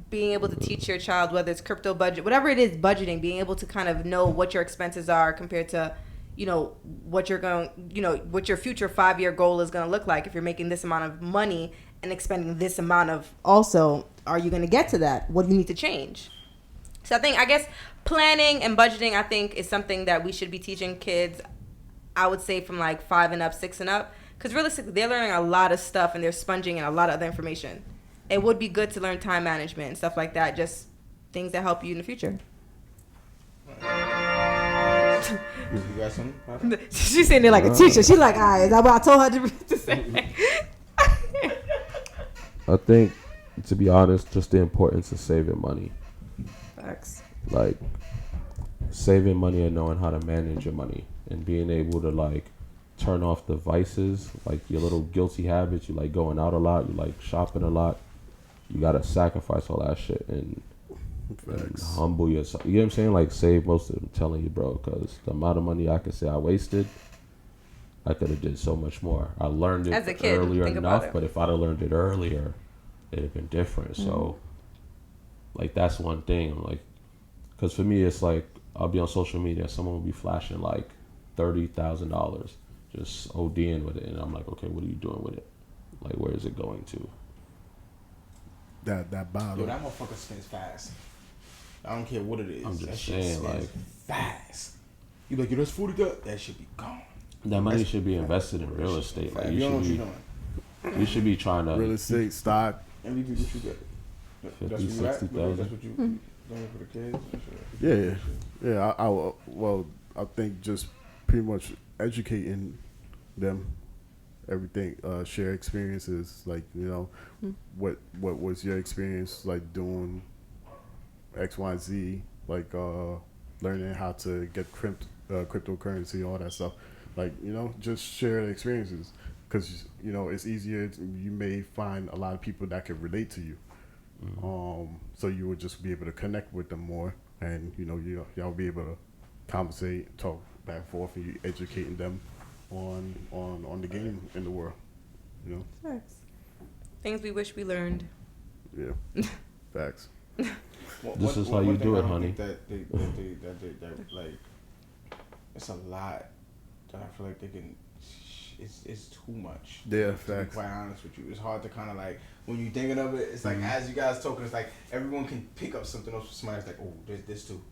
S4: being able to teach your child, whether it's crypto budget, whatever it is, budgeting, being able to kind of know what your expenses are compared to, what you're going, what your future 5-year goal is going to look like. If you're making this amount of money and expending this amount of, also, are you going to get to that? What do you need to change? So I guess planning and budgeting, I think, is something that we should be teaching kids, I would say from like 5 and up, 6 and up. Because realistically, they're learning a lot of stuff and they're sponging in a lot of other information. It would be good to learn time management and stuff like that. Just things that help you in the future.
S3: You got something?
S4: She's sitting there like a teacher. She's like, all right, is that what I told her to say?
S5: I think, to be honest, just the importance of saving money.
S4: Facts.
S5: Like, saving money and knowing how to manage your money. And being able to, like, turn off the vices, like your little guilty habits. You like going out a lot. You like shopping a lot. You got to sacrifice all that shit and humble yourself. You know what I'm saying? Like, save most of it. I'm telling you, bro, because the amount of money I could say I wasted, I could have did so much more. I learned it
S4: As a kid,
S5: earlier
S4: think
S5: enough,
S4: about it.
S5: but if I'd have learned it earlier, it'd have been different. So, like, that's one thing. Like, because for me, it's like, I'll be on social media, someone will be flashing like $30,000, just ODing with it, and I'm like, okay, what are you doing with it? Like, where is it going to?
S6: That bottle.
S3: Yo, that motherfucker spins fast. I don't care what it is.
S5: I'm just
S3: that shit
S5: saying,
S3: spins
S5: like,
S3: fast. You like, yo, that's 40 good. That should be gone.
S5: That money should be invested in real estate. Like,
S3: You know what
S5: you
S3: you're
S5: should
S3: doing.
S5: you should be trying to
S6: Real estate, stock.
S3: MVP, what you get?
S5: 50,
S3: That's what you got?
S5: 60,000.
S3: That's what you doing for the kids?
S6: Yeah. I think just pretty much educating them, everything, share experiences, like, what was your experience like doing X, Y, Z, like learning how to get cryptocurrency, all that stuff, like, just share the experiences, because it's easier you may find a lot of people that can relate to you. So you would just be able to connect with them more, and y'all be able to conversate, talk back and forth, and you educating them on the game in the world.
S4: Facts. Things we wish we learned.
S6: Yeah, facts.
S5: This is how you do it, honey.
S3: That like, it's a lot that I feel like they can. It's too much.
S6: Yeah,
S3: To be
S6: facts.
S3: quite honest with you, it's hard to kind of like, when you thinking of it, it's like as you guys talking, it's like everyone can pick up something else from somebody's like, oh, there's this too.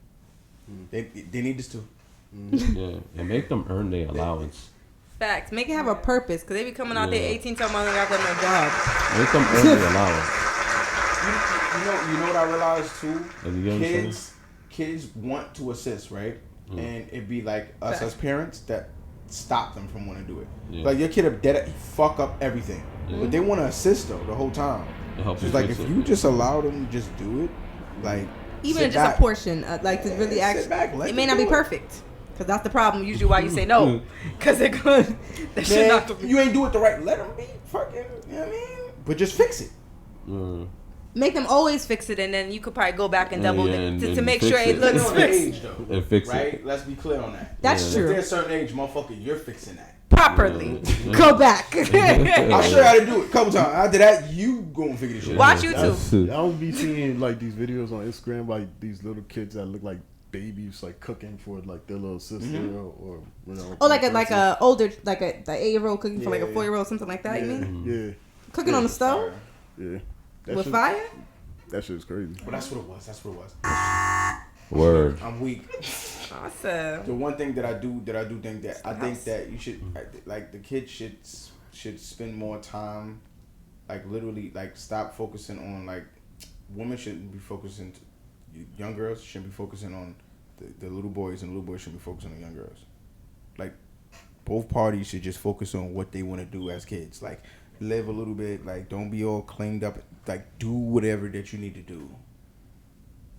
S3: They need this too.
S5: Yeah, and make them earn their allowance.
S4: Facts. Make it have a purpose, because they be coming out there 18 talking about they got no job.
S5: Make them earn their allowance.
S3: You know what I realized too?
S5: And you get what I'm saying?
S3: Kids want to assist, right? And it'd be like us as parents that stop them from wanting to do it.
S5: Yeah.
S3: Like, your kid up dead, fuck up everything, but they want to assist though the whole time.
S5: It helps
S3: It's
S5: you
S3: like,
S5: fix
S3: if
S5: it.
S3: you just allow them to just do it, like,
S4: Even
S3: sit
S4: just
S3: back.
S4: a portion, like to really
S3: sit
S4: actually,
S3: back, let
S4: it may
S3: them
S4: not be
S3: do it.
S4: perfect. Because that's the problem, usually why you say no. Because they're good. That shit
S3: Man,
S4: not
S3: you ain't do it the right. Let them be fucking. You know what I mean? But just fix it.
S4: Make them always fix it, and then you could probably go back and double
S5: Yeah,
S4: it to
S5: and
S4: make
S5: fix
S4: sure it
S5: it.
S4: looks
S3: Depending on the
S4: fixed
S3: age, though.
S5: And fix
S3: Right?
S5: it.
S3: Let's be clear on that.
S4: That's
S3: If
S4: true.
S3: there's a certain age, motherfucker, you're fixing that.
S4: properly. Go back.
S3: I'll show you how to do it a couple times. After that, you go and figure this shit out.
S4: Watch YouTube.
S6: I would be seeing like these videos on Instagram, like these little kids that look like babies, like cooking for like their little sister or
S4: Oh, like a older, like a 8-year-old cooking for like a 4-year-old, something like that.
S6: Yeah,
S4: You mean
S6: yeah,
S4: cooking on the stove
S6: yeah.
S4: with fire?
S6: That shit's crazy.
S3: But that's what it was. That's what it was.
S5: Word.
S3: I'm weak.
S4: Awesome.
S3: The one thing that I do think that I think that you should, like, the kids should spend more time, like, literally, like, stop focusing on, like, women shouldn't be focusing, young girls shouldn't be focusing on the little boys, and the little boys shouldn't be focusing on young girls. Like, both parties should just focus on what they want to do as kids. Like, live a little bit, like, don't be all claimed up, like, do whatever that you need to do.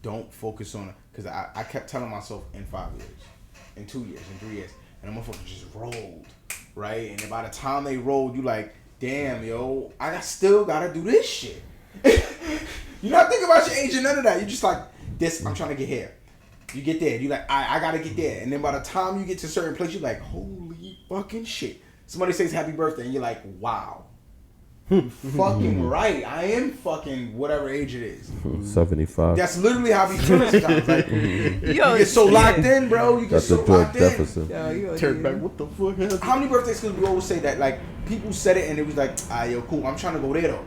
S3: don't focus on it. Because I kept telling myself in 5 years, in 2 years, in 3 years. And the motherfucker just rolled, right? And then by the time they rolled, you like, damn, yo, I still gotta do this shit. You're not thinking about your age and none of that. You're just like, this, I'm trying to get here. You get there, you like, I gotta get there. And then by the time you get to a certain place, you're like, holy fucking shit. Somebody says happy birthday, and you're like, wow. Fucking right. I am fucking whatever age it is.
S5: 75.
S3: That's literally how we feel sometimes. Like, you get so locked in, bro. You get
S5: That's
S3: so
S5: a drug
S3: locked in.
S5: deficit.
S6: Turn back. What the fuck happened?
S3: How many birthdays? Because we always say that, like, people said it and it was like, yo, cool. I'm trying to go there though.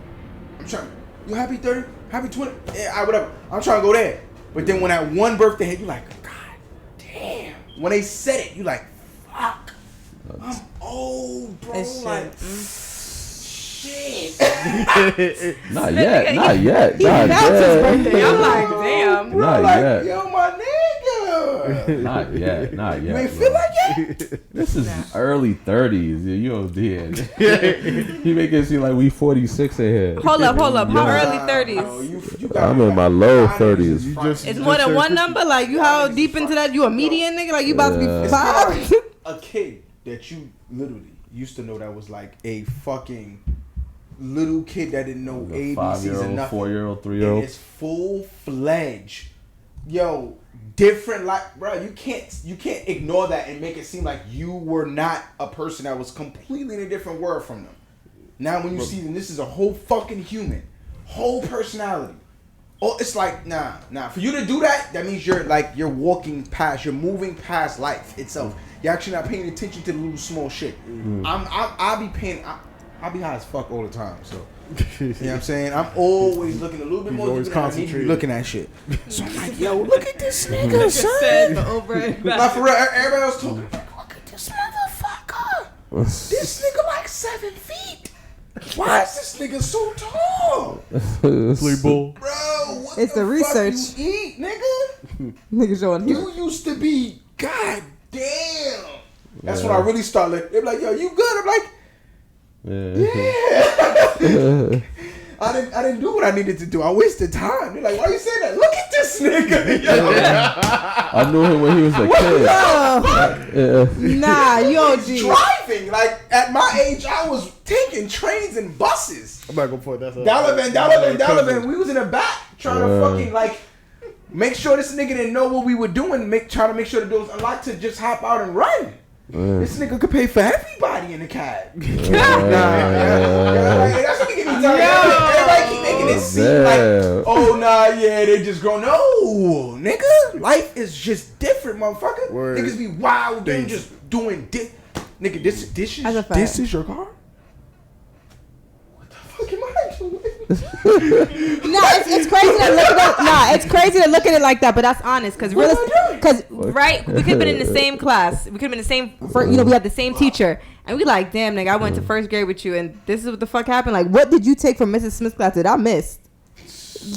S3: I'm trying. You happy 30? Happy 20? Yeah, whatever. I'm trying to go there. But then when that one birthday hit, you like, God damn. When they said it, you like, fuck. I'm old, bro.
S4: It's
S3: Like, shit.
S5: Not yet. Not yet.
S4: He
S5: Not
S4: felt his
S5: yet.
S4: birthday. I'm like, damn.
S3: Bro,
S5: Not
S3: like,
S5: yet.
S3: yo, my nigga.
S5: Not yet. Not yet.
S3: You ain't
S5: bro.
S3: feel like it?
S5: This is early 30s. You know, did. He making it seem like we 46 in here.
S4: Hold up. How
S5: Yeah.
S4: early
S3: No,
S4: 30s?
S3: you gotta
S5: I'm in my low 30s.
S6: You just
S4: It's more than one number? Like, you how deep into that? You a median nigga? Like, you about to be 5?
S3: a kid that you literally used to know that was like a fucking little kid that didn't know
S5: A
S3: ABCs
S5: 5-year-old,
S3: and nothing.
S5: 4-year-old,
S3: And
S5: 3-year-old.
S3: it's full-fledged. Yo, different, like, bro, you can't ignore that and make it seem like you were not a person that was completely in a different world from them. Now when you see them, this is a whole fucking human, whole personality. Oh, it's like, nah. For you to do that, that means you're walking past, you're moving past life itself. You're actually not paying attention to the little small shit. I'll be high as fuck all the time, so. You know what I'm saying? I'm always looking a little bit more than I need to be looking at shit. So I'm like, yo, look at this nigga, son. Like, for real, everybody else talking, like, look at this motherfucker. This nigga like 7 feet. Why is this nigga so tall?
S6: Play ball.
S3: Bro, what
S4: It's
S3: the
S4: the research.
S3: fuck you eat, nigga?
S4: Nigga showing here.
S3: You used to be, god damn. That's when I really start like, they're like, yo, you good? I'm like, yeah. I didn't do what I needed to do. I wasted time. They're like, why you saying that? Look at this nigga. Yo.
S5: I knew him when he was a kid.
S4: Nah, you OG.
S3: Driving. Like, at my age, I was taking trains and buses.
S6: I'm not gonna put that.
S3: Dalavan. We was in the back trying to fucking, like, make sure this nigga didn't know what we were doing. Trying to make sure the doors unlocked to just hop out and run. This nigga could pay for everybody in the cab. That's what nigga be talking about. Everybody keep making it seem like, oh nah, yeah, they just grown. No, nigga, life is just different, motherfucker.
S6: Word.
S3: Niggas be wild, they just doing nigga, this is your car? What the fuck am I doing?
S4: It's crazy to look at it. Nah, it's crazy to look at it like that, but that's honest. Cause right, we could have been in the same class. We could have been the same. We had the same teacher, and we like, damn, nigga, I went to first grade with you, and this is what the fuck happened. Like, what did you take from Mrs. Smith's class that I missed?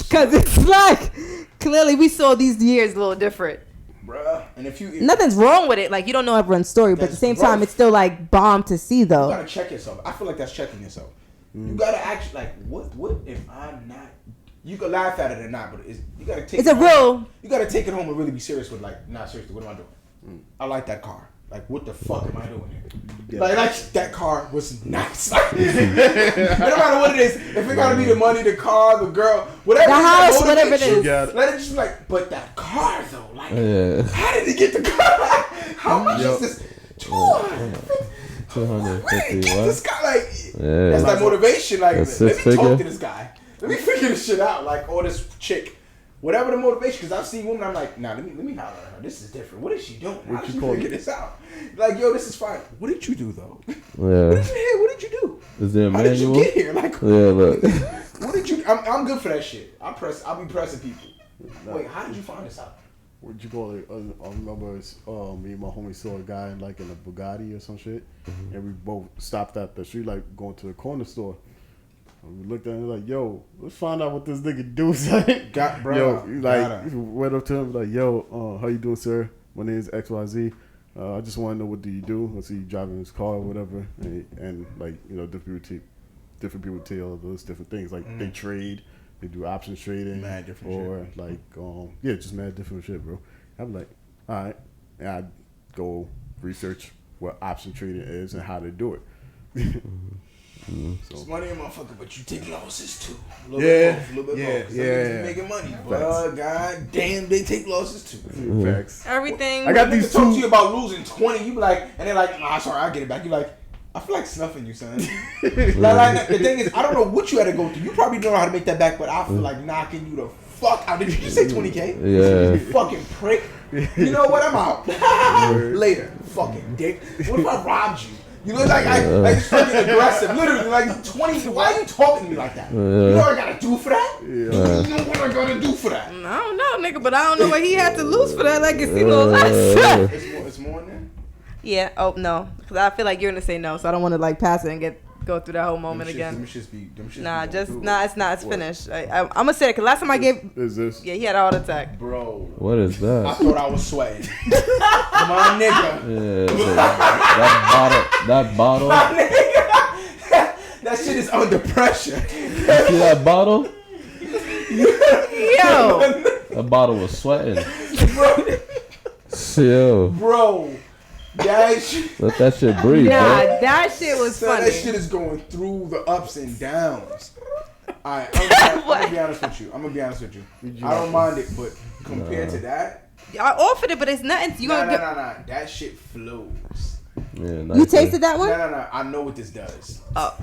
S4: Cause it's like clearly we saw these years a little different.
S3: Bruh, and if
S4: nothing's wrong with it. Like, you don't know everyone's story, but at the same time, it's still like bomb to see though.
S3: You gotta check yourself. I feel like that's checking yourself. You gotta actually like, what if I'm not? You can laugh at it or not, but you gotta take.
S4: It's a real.
S3: You gotta take it home and really be serious with, like, not seriously. What am I doing? I like that car. Like, what the fuck am I doing here? Like that car was nice. No matter what it is, if it gotta be the money, the car, the girl, whatever,
S4: the house, whatever it is.
S3: Let it just be like, but that car though, like, how did he get the car? How much is this?
S5: 250.
S3: Get
S5: What?
S3: this guy, like, that's like motivation. Like, let me talk to this guy. Let me figure this shit out. Like, oh, this chick, whatever the motivation. Because I've seen women, I'm like, nah, let me holler at her. This is different. What is she doing? How did she figure this out? Like, yo, this is fine. What did you do though? What did you do?
S5: Is there a
S3: How
S5: manual?
S3: did you get here? Like,
S5: look.
S3: What did you? I'm good for that shit. I'll be pressing people. Wait, how did you find this out?
S6: What'd you call it? I remember me and my homie saw a guy like in a Bugatti or some shit, and we both stopped at the street, like going to the corner store. And we looked at him like, "Yo, let's find out what this nigga do." Went up to him like, "Yo, how you doing, sir? My name is XYZ. I just want to know what do you do? I see you driving his car or whatever, and like, different people tell those different things. Like they trade, They do options trading,
S3: Mad different
S6: or like just mad different shit, bro. I'm like, all right, and I go research what option trading is and how to do it.
S3: It's money, motherfucker, but you take losses too. A little bit more.
S6: Yeah.
S3: Making money, but god damn, they take losses too.
S6: Facts.
S4: Everything.
S6: I got
S3: Niggas
S6: these
S3: talk to
S6: two.
S3: you about losing 20, you be like, and they're like, nah, sorry, I'll get it back. You like, I feel like snuffing you, son. like, the thing is, I don't know what you had to go through. You probably don't know how to make that back, but I feel like knocking you the fuck out. Did you just say 20K?
S5: Yeah.
S3: You fucking prick. You know what? I'm out. Later. Fucking dick. What if I robbed you? You look like I just fucking aggressive. Literally, like 20. Why are you talking to me like that? You know what I gotta do for that? You know what I gotta do for that?
S4: I don't know, nigga, but I don't know what he had to lose for that legacy little less.
S3: It's more than that.
S4: Yeah. Oh no, because I feel like you're gonna say no, so I don't want to like pass it and go through that whole moment again.
S3: Them shits be
S4: Nah,
S3: going
S4: just
S3: through.
S4: nah. It's not. It's finished. I'm gonna say it because last time I gave,
S6: Is this?
S4: yeah, he had a heart attack.
S3: Bro.
S5: What is
S3: I
S5: that?
S3: thought I was sweating. My nigga.
S5: Yeah, that bottle.
S3: That shit is under pressure.
S5: You see that bottle?
S4: Yo,
S5: That bottle was sweating. Yo,
S3: Bro. That shit.
S5: let that shit breathe,
S4: nah,
S5: bro.
S4: that shit was
S3: Son,
S4: funny.
S3: that shit is going through the ups and downs. Alright, I'm gonna be honest with you. I don't mind it, but compared to that,
S4: I offered it, but it's nothing. You gonna get.
S3: nah. That shit flows.
S5: Yeah,
S4: You tasted that one?
S3: No. I know what this does.
S4: Oh.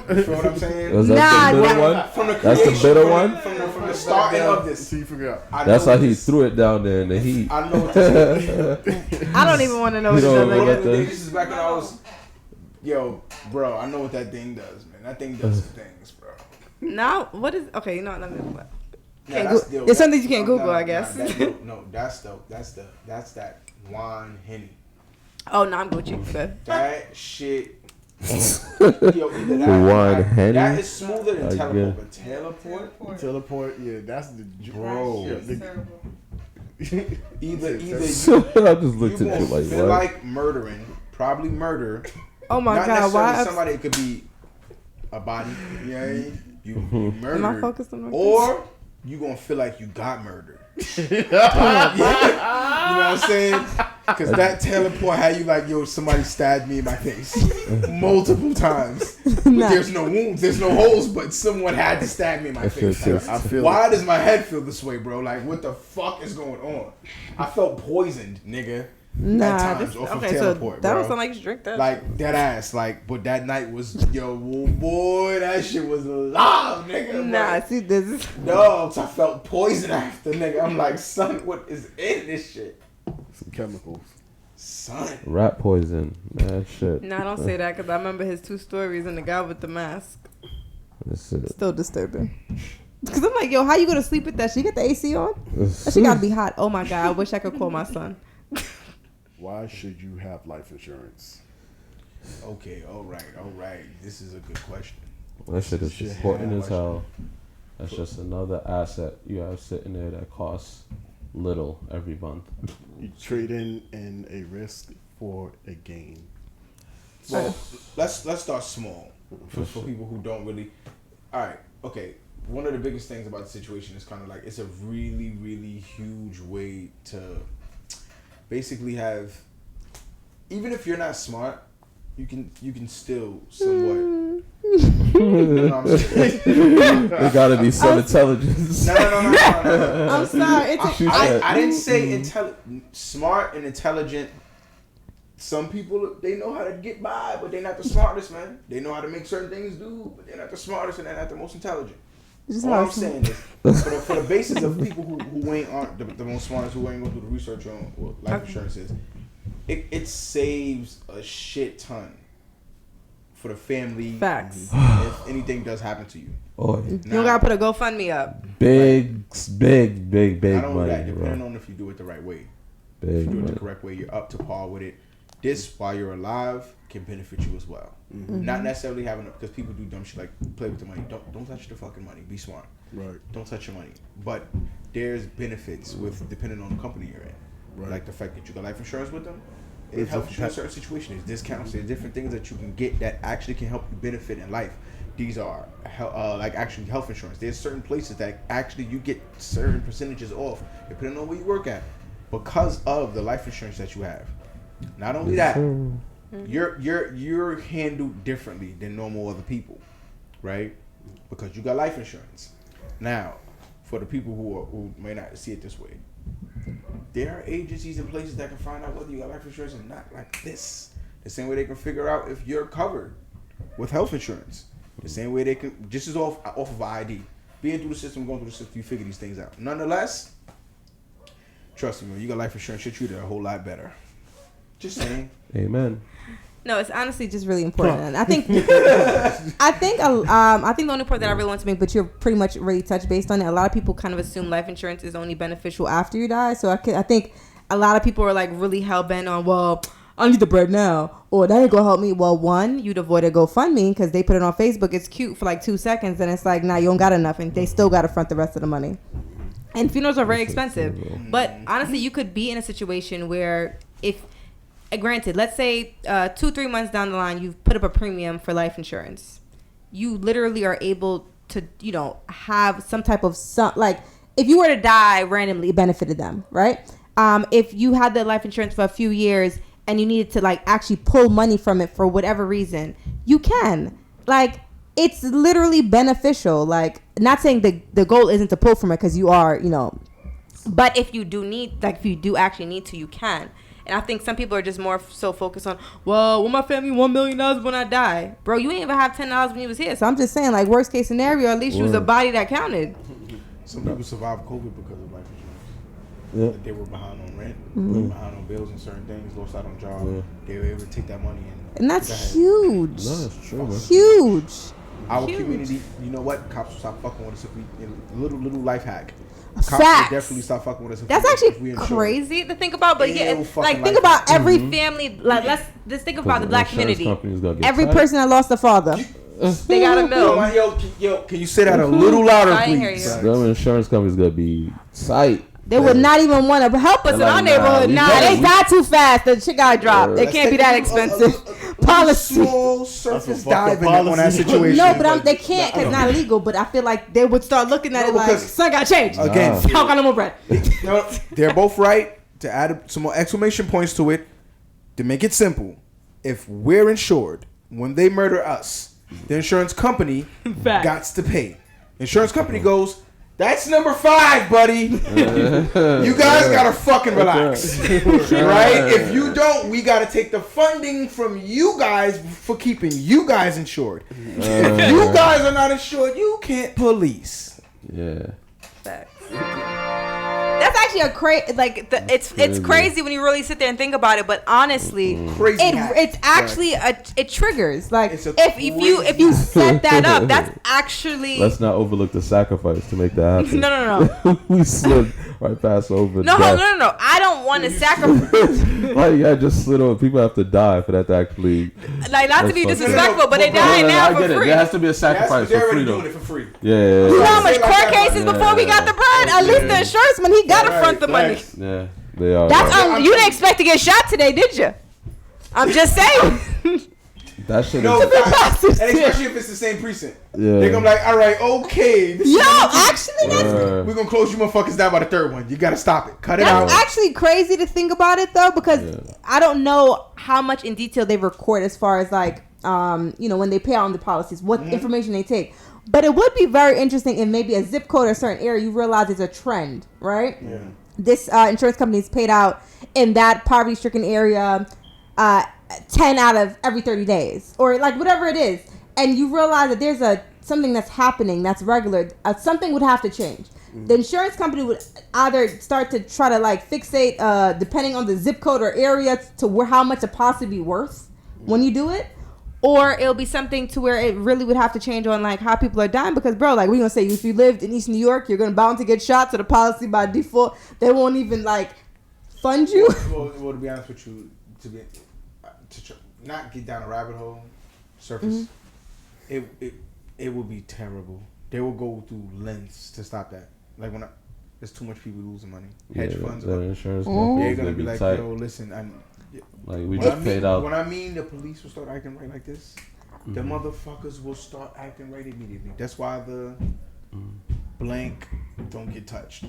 S3: You feel what I'm saying?
S5: Was that
S4: Nah,
S5: the bitter
S4: that-
S5: one?
S3: From the
S5: That's the
S3: creation,
S5: bitter one?
S3: From the starting of this.
S6: See, you forgot.
S3: I
S5: That's
S3: know
S5: how
S3: what
S5: he
S3: this-
S5: threw it down there in the heat.
S3: I know what this is.
S4: I don't even want to know what
S5: You
S4: it
S5: don't
S4: does.
S5: remember
S4: Like,
S5: that?
S3: This is back when I was, bro. I know what that thing does, man. That thing does some things, bro.
S4: now, what is? Okay, you know what? Let me.
S3: Nah,
S4: Can't
S3: that's
S4: Goo-
S3: still-
S4: there's something you can't
S3: no,
S4: Google, I guess.
S3: That's that wine Henny.
S4: Oh no, I'm Gucci. Good.
S3: That shit. Yo, either that,
S5: Wine Henny?
S3: that is smoother than
S5: I
S3: teleport,
S5: get-
S3: but teleport,
S6: Teleport, yeah, that's the
S3: bro.
S6: Yeah,
S3: Either
S5: I
S3: you,
S5: just
S3: you
S5: looked at you
S3: gonna
S5: like,
S3: feel
S5: what?
S3: like murdering, probably murder.
S4: Oh my
S3: Not
S4: god,
S3: necessarily
S4: why?
S3: somebody. It could be a body. Yeah, you
S4: Am I
S3: murdered,
S4: focused on my
S3: or you gonna feel like you got murdered. You know what I'm saying? Because that teleport had you like, yo, somebody stabbed me in my face multiple times. But there's no wounds, there's no holes, but someone had to stab me in my
S5: That shit
S3: face.
S5: just-
S6: I feel
S3: Why does my head feel this way, bro? Like, what the fuck is going on? I felt poisoned, nigga.
S4: Nah,
S3: at times off of
S4: okay, so
S3: teleport,
S4: that
S3: bro.
S4: don't sound like you should drink that.
S3: Like dead ass, like, but that night was, yo, boy, that shit was live, nigga.
S4: nah,
S3: Like,
S4: see this is
S3: dogs, I felt poison after, nigga. I'm like, son, what is in this shit?
S6: some chemicals.
S3: Son.
S5: Rat poison. That shit.
S4: nah. Don't say that because I remember his 2 stories and the guy with the mask.
S5: That's it.
S4: Still disturbing. Because I'm like, yo, how you gonna sleep with that? She got the AC on? That shit gotta be hot. Oh my god, I wish I could call my son.
S6: Why should you have life insurance?
S3: Okay, all right. This is a good question.
S5: That shit is
S6: Shit.
S5: important as hell. That's just another asset you have sitting there that costs little every month.
S6: You trade in a risk for a gain.
S3: Well, let's start small for people who don't really. All right, okay. One of the biggest things about the situation is kind of like it's a really, really huge way to basically have. Even if you're not smart, you can still somewhat. You know what I'm saying?
S5: There gotta be some intelligence.
S3: No.
S4: I'm sorry.
S3: I didn't say smart and intelligent. Some people, they know how to get by, but they're not the smartest, man. They know how to make certain things do, but they're not the smartest and they're not the most intelligent. All I'm saying is, for the basis of people who aren't the most smartest, who ain't going to do the research on what life insurance is, it saves a shit ton for the family.
S4: Facts.
S3: If anything does happen to you.
S5: Oh,
S4: You don't gotta put a GoFundMe up.
S5: big
S3: Not only
S5: money,
S3: that, depending
S5: bro.
S3: on if you do it the right way. If
S5: Big
S3: you do it
S5: money.
S3: the correct way, you're up to par with it. This, while you're alive, can benefit you as well.
S6: Mm-hmm.
S3: Not necessarily having because people do dumb shit like play with the money. Don't touch the fucking money. Be smart.
S6: Right.
S3: Don't touch your money. But there's benefits with depending on the company you're in.
S6: Right.
S3: Like the fact that you got life insurance with them. It
S6: It's
S3: helps
S6: a-
S3: you in certain situations. There's discounts. There's different things that you can get that actually can help you benefit in life. these are like actually health insurance. There's certain places that actually you get certain percentages off depending on where you work at because of the life insurance that you have. Not only that, you're handled differently than normal other people, right? Because you got life insurance. Now, for the people who may not see it this way, there are agencies and places that can find out whether you got life insurance or not, like this. The same way they can figure out if you're covered with health insurance. The same way they can, just as off of ID. Being through the system, going through the system, you figure these things out. Nonetheless, trust me, when you got life insurance, you're treated a whole lot better. Just saying.
S5: Amen.
S4: No, it's honestly just really important. And I think I think the only point that I really want to make, but you're pretty much really touched based on it. A lot of people kind of assume life insurance is only beneficial after you die. So I think a lot of people are like really hell bent on, well, I need the bread now, or that ain't gonna help me. Well, one, you'd avoid a GoFundMe because they put it on Facebook. It's cute for like 2 seconds, and it's like, nah, you don't got enough, and they still got to front the rest of the money. And funerals are very expensive. But honestly, you could be in a situation where if granted, let's say 2-3 months down the line, you've put up a premium for life insurance. You literally are able to, have some type of like, if you were to die randomly, it benefited them, right? If you had the life insurance for a few years and you needed to like actually pull money from it for whatever reason, you can. Like, it's literally beneficial. Like, not saying the goal isn't to pull from it because you are, but if you do need, like, if you do actually need to, you can. And I think some people are just more so focused on, well, will my family $1 million when I die? Bro, you ain't even have $10 when you was here. So I'm just saying, like, worst case scenario, at least you was a body that counted.
S3: Some people survived COVID because of life insurance.
S5: Yeah.
S3: Like they were behind on rent, behind on bills and certain things, lost out on job.
S5: Yeah.
S3: They were able to take that money
S4: and that's huge.
S5: No, that's true, man.
S4: Huge.
S3: Our
S4: Huge.
S3: community, you know what? Cops will stop fucking with us if we, little life hack. Cops
S4: Facts.
S3: will definitely stop fucking with us.
S4: That's
S3: if
S4: actually
S3: we insure.
S4: crazy to think about, but yeah,
S3: Ew,
S4: it's,
S3: fucking
S4: like, think
S3: life
S4: about
S3: hack.
S4: every family. Like, let's think about the black community. Every person that lost a father, they got a mill.
S3: Yo, can you say that a little louder,
S4: I didn't hear
S3: please?
S4: you.
S5: Them insurance companies gonna be tight.
S4: They would not even want to help us in
S5: They're
S4: our
S5: like,
S4: neighborhood.
S5: nah,
S4: They die too fast. The shit got dropped. They
S3: Let's
S4: can't be
S3: take
S4: that
S3: a
S4: expensive. Policy.
S3: Small surface dive on that
S6: policy.
S3: situation.
S4: No, but they can't because it's not legal. But I feel like they would start looking at
S3: No,
S4: it like,
S3: because-
S4: son got changed.
S3: Again,
S4: I don't got no more bread.
S3: they're both right. To add some more exclamation points to it, to make it simple, if we're insured, when they murder us, the insurance company
S4: Fact.
S3: gots to pay. Insurance company goes, that's number 5, buddy. You guys gotta fucking relax. Right? If you don't, we gotta take the funding from you guys for keeping you guys insured. If you guys are not insured, you can't police.
S5: Yeah.
S4: That's actually a crazy, like, it's crazy when you really sit there and think about it. But honestly,
S3: Crazy hack.
S4: it's actually it triggers. Like,
S3: It's a
S4: if you set that up, that's actually
S5: Let's not overlook the sacrifice to make that happen.
S4: no.
S5: We slid right past over.
S4: No,
S5: death.
S4: no. I don't want to sacrifice.
S5: Like, yeah, just slid over. People have to die for that to actually.
S4: Like, not to be
S5: That's fucked
S4: disrespectful,
S3: up.
S4: but they
S3: No,
S4: dying now
S5: I
S4: for
S5: get it.
S4: free.
S5: There has to be a sacrifice
S3: They're
S5: for
S3: already
S5: freedom.
S3: doing it for free.
S5: Yeah.
S4: You know how much
S3: Say
S4: court
S3: like that,
S4: cases
S5: man.
S4: before we got the bread? At least the insurance man, he gotta front the money.
S5: Yeah, they are.
S4: That's
S5: right.
S4: you didn't expect to get shot today, did you? I'm just saying.
S5: That shit
S3: No,
S5: is.
S3: facts. And especially if it's the same precinct.
S5: Yeah.
S3: They're gonna be like, all right, okay. This is
S4: Yo,
S3: number 2.
S4: actually,
S3: We're gonna close you motherfuckers down by the 3rd one. You gotta stop it. Cut it out.
S4: that's actually crazy to think about it though, because I don't know how much in detail they record as far as like, when they pay out on the policies, what information they take. But it would be very interesting in maybe a zip code or a certain area you realize it's a trend, right? Yeah. This insurance company's paid out in that poverty-stricken area 10 out of every 30 days. Or like whatever it is. And you realize that there's something that's happening that's regular. Something would have to change. The insurance company would either start to try to like fixate, depending on the zip code or area, to how much it possibly be worth when you do it. Or it'll be something to where it really would have to change on like how people are dying, because bro, like we gonna say if you lived in East New York, you're gonna bound to get shot, so the policy by default they won't even like fund you.
S3: Well, to be honest with you, not get down a rabbit hole, surface, it would be terrible. They will go through lengths to stop that. Like there's too much people losing money. Hedge funds,
S5: The insurance
S3: they're
S5: companies
S3: gonna
S5: gonna
S3: be like,
S5: tight.
S3: yo, listen,
S5: Like we just paid out.
S3: When I mean the police will start acting right like this, the motherfuckers will start acting right immediately. That's why the blank don't get touched.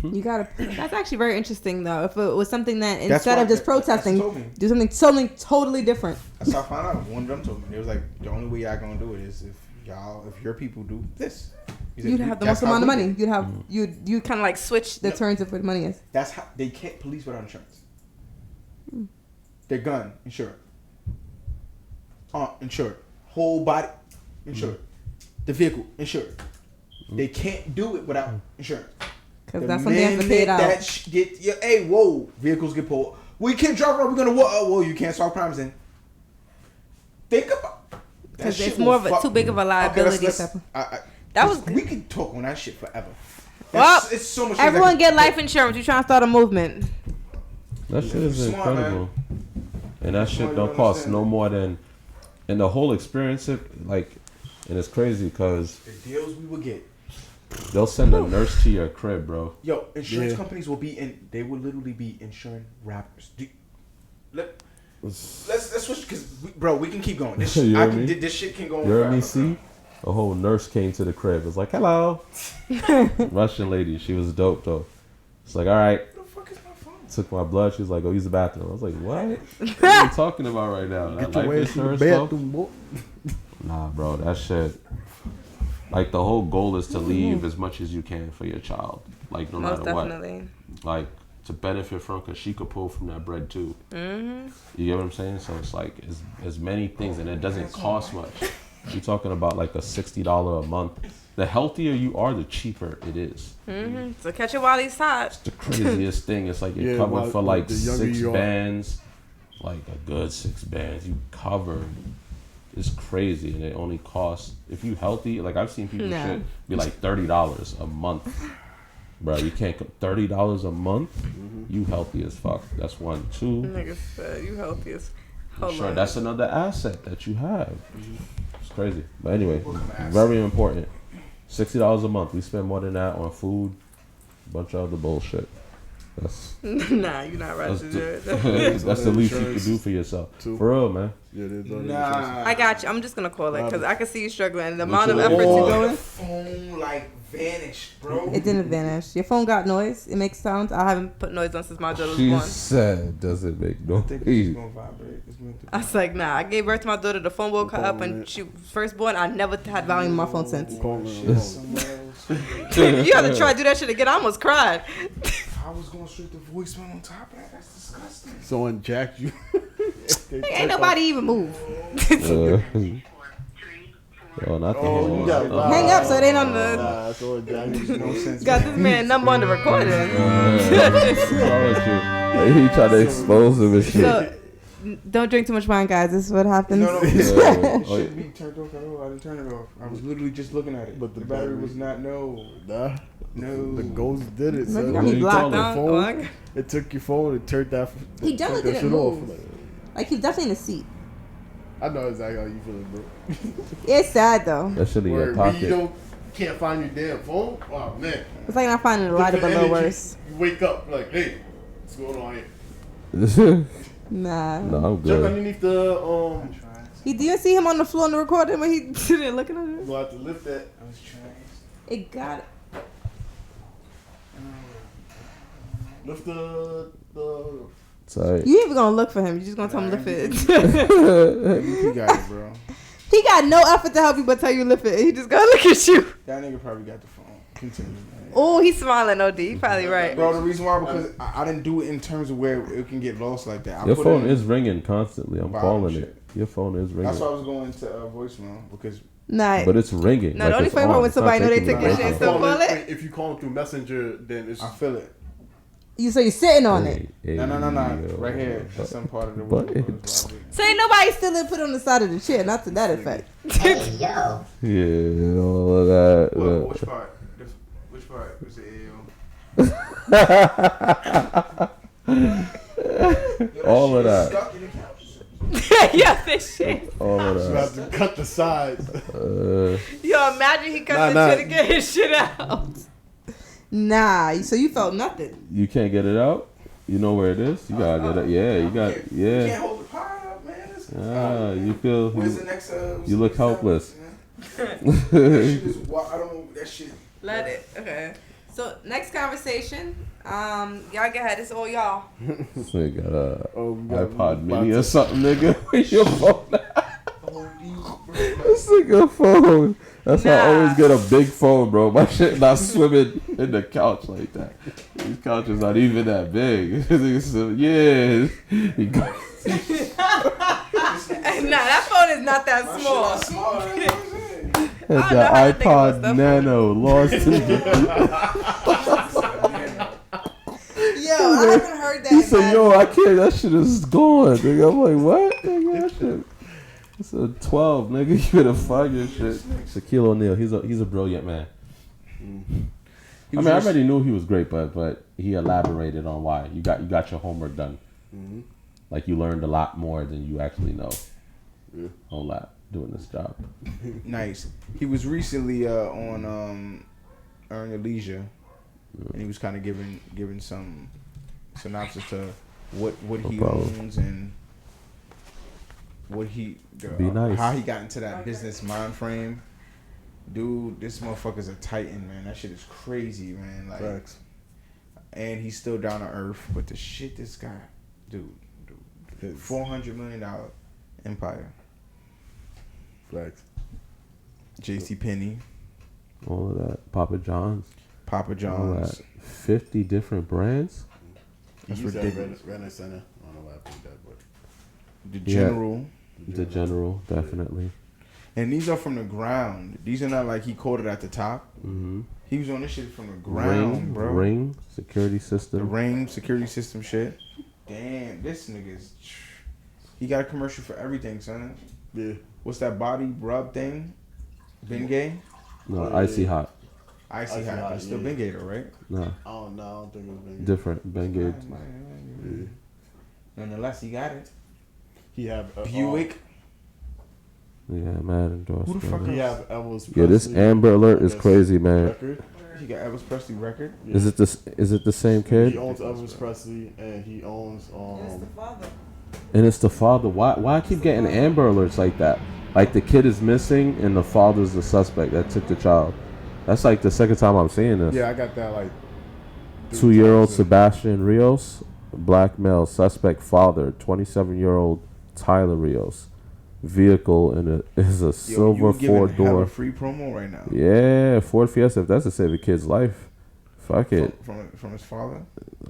S4: You gotta. That's actually very interesting, though. If it was something that
S3: That's
S4: instead
S3: why-
S4: of just
S3: that's what
S4: protesting,
S3: told me.
S4: do something totally different.
S3: That's how I found out. One of them told me. It was like, the only way y'all gonna do it is if your people do this. He said,
S4: You'd have the
S3: that's
S4: most
S3: how
S4: amount of
S3: we
S4: money.
S3: do it.
S4: You'd have you kind of like switch the
S3: Yep.
S4: terms of what money is.
S3: That's how they can't police without insurance. Their gun insured. Insured. Whole body insured. The vehicle insured. They can't do it without insurance.
S4: Because
S3: The
S4: that's when they have to pay it
S3: minute
S4: out.
S3: Hey, whoa, vehicles get pulled. We can't drive around. We're gonna what? Oh, whoa, you can't solve crimes. Then think about that.
S4: Because
S3: shit
S4: it's more
S3: will
S4: of a too big of a liability. That was
S3: we can talk on that shit forever.
S4: Well,
S3: It's so much.
S4: everyone get life insurance. You trying to start a movement?
S5: That shit is
S3: Smart,
S5: incredible, and that shit
S3: Smart,
S5: don't
S3: you
S5: cost
S3: understand
S5: no
S3: that.
S5: more than, and the whole experience, and it's crazy because
S3: The deals we will get.
S5: they'll send a nurse to your crib, bro.
S3: Yo, insurance
S6: Yeah.
S3: companies will be in. They will literally be insuring rappers. Let's switch because bro, we can keep going. This
S5: You hear
S3: I
S5: me?
S3: can, this shit can go on.
S5: You heard me?
S3: forever.
S5: See, a whole nurse came to the crib. It was like, hello, Russian lady. She was dope though. It's like, all right.
S3: What the fuck is my phone?
S5: Took my blood. She was like, "Go use the bathroom." I was like, "What? What are you talking about right now? That
S6: Get your
S5: life
S6: ass to the
S5: insurance stuff?"
S6: bathroom, boy.
S5: Nah, bro, that shit. Like the whole goal is to leave as much as you can for your child. Like no
S4: Most
S5: matter
S4: definitely.
S5: what. Like to benefit from, because she could pull from that bread too. You get what I'm saying? So it's like as many things, and it doesn't cost much. You're talking about like a $60 a month. The healthier you are, the cheaper it is.
S4: So catch it while he's hot.
S5: The craziest thing is like you're
S6: Yeah,
S5: covered
S6: well,
S5: for like
S6: the younger
S5: 6
S6: you are.
S5: bands, like a good 6 bands. You covered. It's crazy, and it only costs, if you healthy. Like I've seen people
S4: No.
S5: shit be like $30 a month, bro. You can't $30 a month. You healthy as fuck. That's 1, 2.
S4: Nigga said you healthy as. Hold
S5: Sure,
S4: on.
S5: that's another asset that you have. It's crazy, but anyway, very important. $60 a month. We spend more than that on food, bunch of other bullshit. That's
S4: Nah, you're not right
S5: that's
S4: to do it.
S5: that's the least you can do for yourself.
S6: Too.
S5: For real, man.
S6: Yeah, there's other insurance.
S3: Nah.
S4: I got you. I'm just gonna call it because I can see you struggling. The
S5: Which
S4: amount of
S5: is-
S4: effort
S3: Oh,
S4: you
S3: the
S4: going.
S3: phone like vanished, bro.
S4: It didn't vanish. Your phone got noise. It makes sounds. I haven't put noise on since my daughter was
S5: She
S4: born.
S5: said, "Does it make no?"
S3: I think it's gonna vibrate. It's going to.
S4: I was like, nah. I gave birth to my daughter. The phone woke her up when she was first born. I never had volume on my phone since.
S3: Shit somewhere else.
S4: You have to try to do that shit again. I almost cried.
S3: I was going straight to voicemail on top of that. That's disgusting.
S6: Someone jacked you.
S4: Ain't nobody even move.
S5: Oh, not the
S6: Oh,
S5: whole.
S6: you got it.
S4: Hang up so it ain't on the.
S6: Nah, someone jacked you.
S3: No sense.
S4: Got this man number on the recording.
S5: He tried to expose him and shit.
S4: So, don't drink too much wine, guys. This is what happens.
S3: No,
S5: Yeah.
S3: it should be turned off at all. I didn't turn it off. I was literally just looking at it.
S6: But the
S3: battery
S6: battery-
S3: was not. No.
S6: Nah,
S3: No.
S6: the ghost did it.
S4: You
S6: Son.
S4: got me
S5: you
S4: blocked
S5: call it?
S4: out.
S6: Phone.
S4: Like,
S6: It took your phone and turned that.
S4: He definitely
S6: turned that
S4: didn't
S6: shit off.
S4: move.
S6: Like,
S4: like he's definitely in the seat.
S6: I know exactly how you feeling, bro.
S4: It's sad though.
S5: That shit in your
S6: Where you
S5: pocket.
S6: can't find your damn phone. Oh man.
S4: It's like not finding the light up a
S6: Different
S4: little
S6: energy.
S4: worse.
S6: You wake up like, hey, what's going on here?
S4: Nah.
S5: No, I'm
S6: Jump
S5: good.
S6: underneath the
S4: He didn't see him on the floor in the recording when he sitting looking at
S6: You
S4: it.
S6: have to lift that.
S3: I was trying.
S4: It got
S6: Lift the.
S5: Sorry.
S4: you. Even gonna look for him? You just gonna tell him to lift it?
S3: He got it, bro.
S4: He got no effort to help you but tell you lift it. He just gotta look at you.
S3: That nigga probably got the phone. Continue, man.
S4: Oh, he's smiling. OD, he probably right.
S3: Bro, the reason why because I didn't do it in terms of where it can get lost like that. I
S5: Your
S3: put
S5: phone
S3: in-
S5: is ringing constantly. I'm
S3: Wow,
S5: calling
S3: shit.
S5: it. Your phone is ringing.
S3: That's why I was going to voicemail because
S4: Nah.
S5: But it's ringing.
S4: No, the only
S5: it's
S4: funny part
S5: on.
S4: when
S5: It's not
S4: somebody know they
S5: taking
S4: took
S5: a
S4: your
S5: break.
S4: shit, so call it.
S6: If you call them through Messenger, then it's.
S3: I feel it.
S4: You so you're sitting on it.
S5: Hey,
S3: No.
S5: yo.
S3: Right here. That's some part of the
S5: But
S3: world.
S5: it's-
S4: So ain't nobody still didn't put it on the side of the chair. Not to that effect.
S5: Yeah, all of that.
S3: Which part? Which part? Was it
S5: All of that.
S3: Stuck in the couch.
S4: Yeah, this shit.
S5: All of
S6: You
S5: that.
S6: have to cut the sides.
S4: Yo, imagine he cut the shit to get his shit out. Nah, so you felt nothing.
S5: You can't get it out? You know where it is? You gotta get it. Yeah, you got.
S3: You
S5: Yeah.
S3: can't hold the pie up, man. It's
S5: You feel
S3: When's the next?
S5: you look helpless.
S3: That shit is wild. I don't. That shit.
S4: Let it. Okay. So next conversation. Y'all go ahead. It's all y'all.
S5: This nigga got a
S6: we got
S5: iPod Mini
S6: lots
S5: or
S6: of-
S5: something, nigga. Where's your phone? This nigga phone. That's why I always get a big phone, bro. My shit not swimming in the couch like that. These couches not even that big. Yeah. He got-
S4: Nah, that phone is not that small.
S5: the
S4: know how that nigga
S5: iPod
S4: was
S5: Nano lost in the.
S4: Yo, I haven't heard that.
S5: He said, "Yo, I can't. That shit is gone." Nigga, I'm like, "What?" Nigga, that shit. It's a 12, nigga. You better find your shit. Shaquille O'Neal, he's a brilliant man. I mean, I already knew he was great, but he elaborated on why. You got your homework done.
S6: Mm-hmm.
S5: Like you learned a lot more than you actually know.
S6: Yeah.
S5: A whole lot doing this job.
S3: Nice. He was recently on Earn Your Leisure, and he was kind of giving some synopsis to what he owns and what he
S5: Be nice.
S3: how he got into that business mind frame. Dude, this motherfucker's a titan, man. That shit is crazy, man. Like,
S6: Facts.
S3: and he's still down to earth. But the shit this guy, dude, $400 million empire.
S6: Facts.
S3: JCPenney,
S5: All of that. Papa John's.
S3: Papa
S5: All
S3: John's.
S5: that. 50 different brands.
S3: That's
S6: That's
S3: ridiculous.
S6: Renner Center. I don't know why I think that, but
S3: The
S5: Yeah.
S3: General.
S5: The General, definitely.
S3: And these are from the ground. These are not like he coded at the top.
S5: Mm-hmm.
S3: He was on this shit from the ground, bro.
S5: Ring, security
S3: The
S5: system.
S3: Ring security system shit. Damn, this nigga's. He got a commercial for everything, son.
S6: yeah.
S3: What's that body rub thing? Bengay?
S5: No, icy hot.
S3: Icy
S6: Icy
S3: hot.
S6: hot,
S3: It's still
S6: yeah.
S3: Bengay though, right?
S5: No,
S6: I don't know. I don't think it was big.
S5: different. Bengay.
S6: Yeah.
S3: Nonetheless, he got it.
S6: He have
S3: Buick.
S5: Yeah, mad endorsement.
S3: Who the fuck
S6: He have Elvis.
S5: Yeah, this
S6: Presley,
S5: Amber Alert is
S6: I guess,
S5: crazy, man.
S6: record.
S3: He got Elvis Presley record.
S5: Is it the same kid?
S6: He owns Elvis Presley and he owns
S5: And it's the father. Why I keep getting Amber Alerts like that? Like the kid is missing and the father's the suspect that took the child. That's like the second time I'm seeing this.
S6: Yeah, I got that like
S5: 2-year-old
S6: 3 times.
S5: Sebastian Rios, black male suspect father, 27-year-old Tyler Rios. Vehicle is a silver
S3: Ford
S5: 4-door.
S3: free promo right now.
S5: Yeah, Ford Fiesta. If that's to save a kid's life, fuck it.
S3: From his father.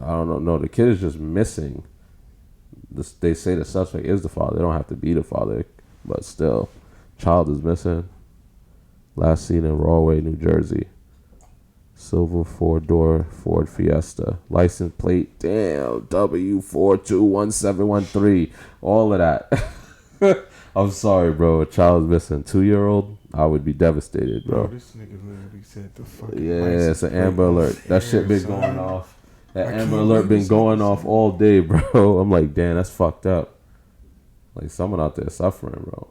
S5: I don't know. No, the kid is just missing. They say the suspect is the father. They don't have to be the father, but still, child is missing. Last seen in Rahway, New Jersey. Silver 4-door Ford Fiesta. License plate, damn, W421713. All of that. I'm sorry, bro. A child is missing. 2-year-old, I would be devastated, bro.
S3: This nigga literally said the fucking.
S5: Yeah, it's an Amber Alert. That shit been going off. That
S3: I
S5: Amber
S3: can't
S5: Alert
S3: believe
S5: been
S3: this
S5: going
S3: nigga
S5: off
S3: said-
S5: all day, bro. I'm like, damn, that's fucked up. Like someone out there suffering, bro.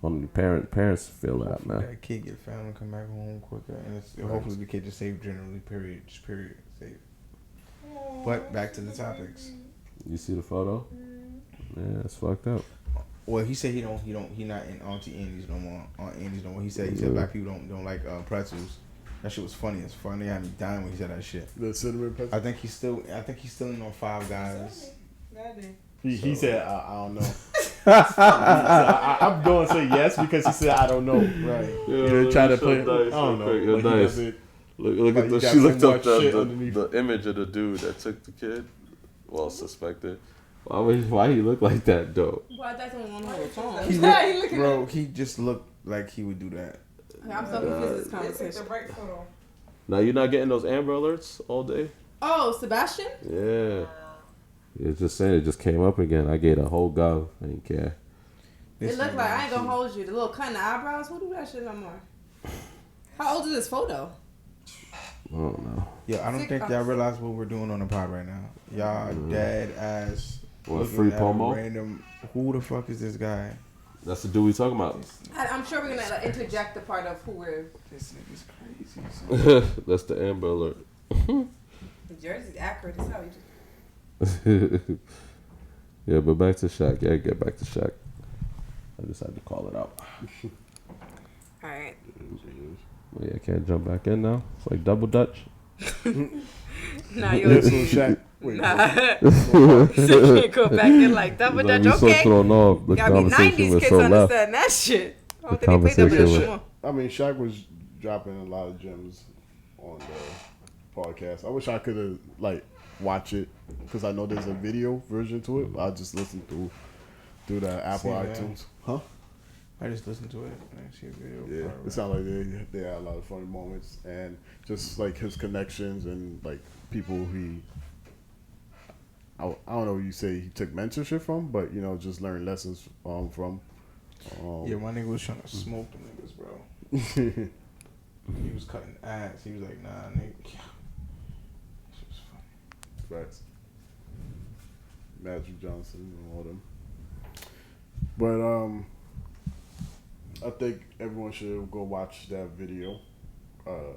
S5: Only parents feel that,
S3: Hopefully
S5: man.
S3: that kid get found and come back home quicker, and hopefully the kid just saved generally. Period. Just period. Saved. But back to the topics.
S5: You see the photo? Yeah, it's fucked up.
S3: Well, he said he not in Auntie Andy's no more. Aunt Andy's no more. He said black people don't like pretzels. That shit was funny as fuck. They had me dying when he said that shit.
S6: The cinnamon pretzel.
S3: I think he's still in on Five Guys.
S6: He said, I don't know. I'm going to say yes because he said, I don't know. Right.
S5: Yeah,
S6: try to
S5: so
S6: play.
S5: nice,
S6: I don't know.
S5: you're
S6: Like, he
S5: nice.
S6: doesn't-
S5: Look
S6: Like,
S5: at
S6: you
S5: the.
S6: got
S5: She
S6: so
S5: looked up
S6: much shit underneath.
S5: the image of the dude that took the kid. Well, suspected. Why he look like that though?
S4: Well, that's on one of the phone.
S3: He just looked like he would do that.
S4: I'm so confused with this conversation.
S5: Now you're not getting those Amber Alerts all day.
S4: Oh, Sebastian?
S5: Yeah. It's just saying it just came up again. I gave a whole gov. I didn't care.
S3: This
S4: It looked
S3: nigga
S4: like, I
S3: was
S4: ain't gonna
S3: cute.
S4: hold you. The little cut in the eyebrows, who do that shit no more? How old is this photo?
S5: I don't know.
S3: Yeah, I don't think y'all realize what we're doing on the pod right now. Y'all dead ass.
S5: What,
S3: looking
S5: free
S3: at a
S5: promo?
S3: Random. Who the fuck is this guy?
S5: That's the dude we talking about.
S4: I'm sure we're gonna interject the part of who we're.
S3: This nigga's crazy. Son.
S5: That's the Amber Alert.
S4: The jersey's accurate as hell. You just...
S5: Yeah, but back to Shaq. Yeah, get back to Shaq. I decided to call it out.
S4: All right.
S5: Well, yeah, I can't jump back in now. It's like double Dutch.
S4: Nah, you
S6: So Shaq, wait,
S4: can't go back in like double
S5: Like,
S4: dutch.
S5: we
S4: Okay.
S5: so thrown off. The
S4: Gotta be
S5: conversation
S4: 90s
S5: was
S4: kids
S5: so left.
S4: understand that shit. I don't
S5: The
S4: think they play double
S5: conversation
S4: dutch
S5: was-
S4: anymore.
S6: I mean, Shaq was dropping a lot of gems on the podcast. I wish I could have like watch it because I know there's a video version to it. But I just listened through the Apple
S3: See, yeah.
S6: iTunes. Huh?
S3: I just listened to it. I see a video.
S6: Yeah,
S3: part of
S6: it sounded like they had a lot of funny moments and just like his connections and like people he. I don't know what you say he took mentorship from, but you know, just learned lessons from.
S3: Yeah, my nigga was trying to smoke them niggas, bro. He was cutting ass. He was like, nah, nigga. This was funny.
S6: Facts. Magic Johnson and all them. But I think everyone should go watch that video, or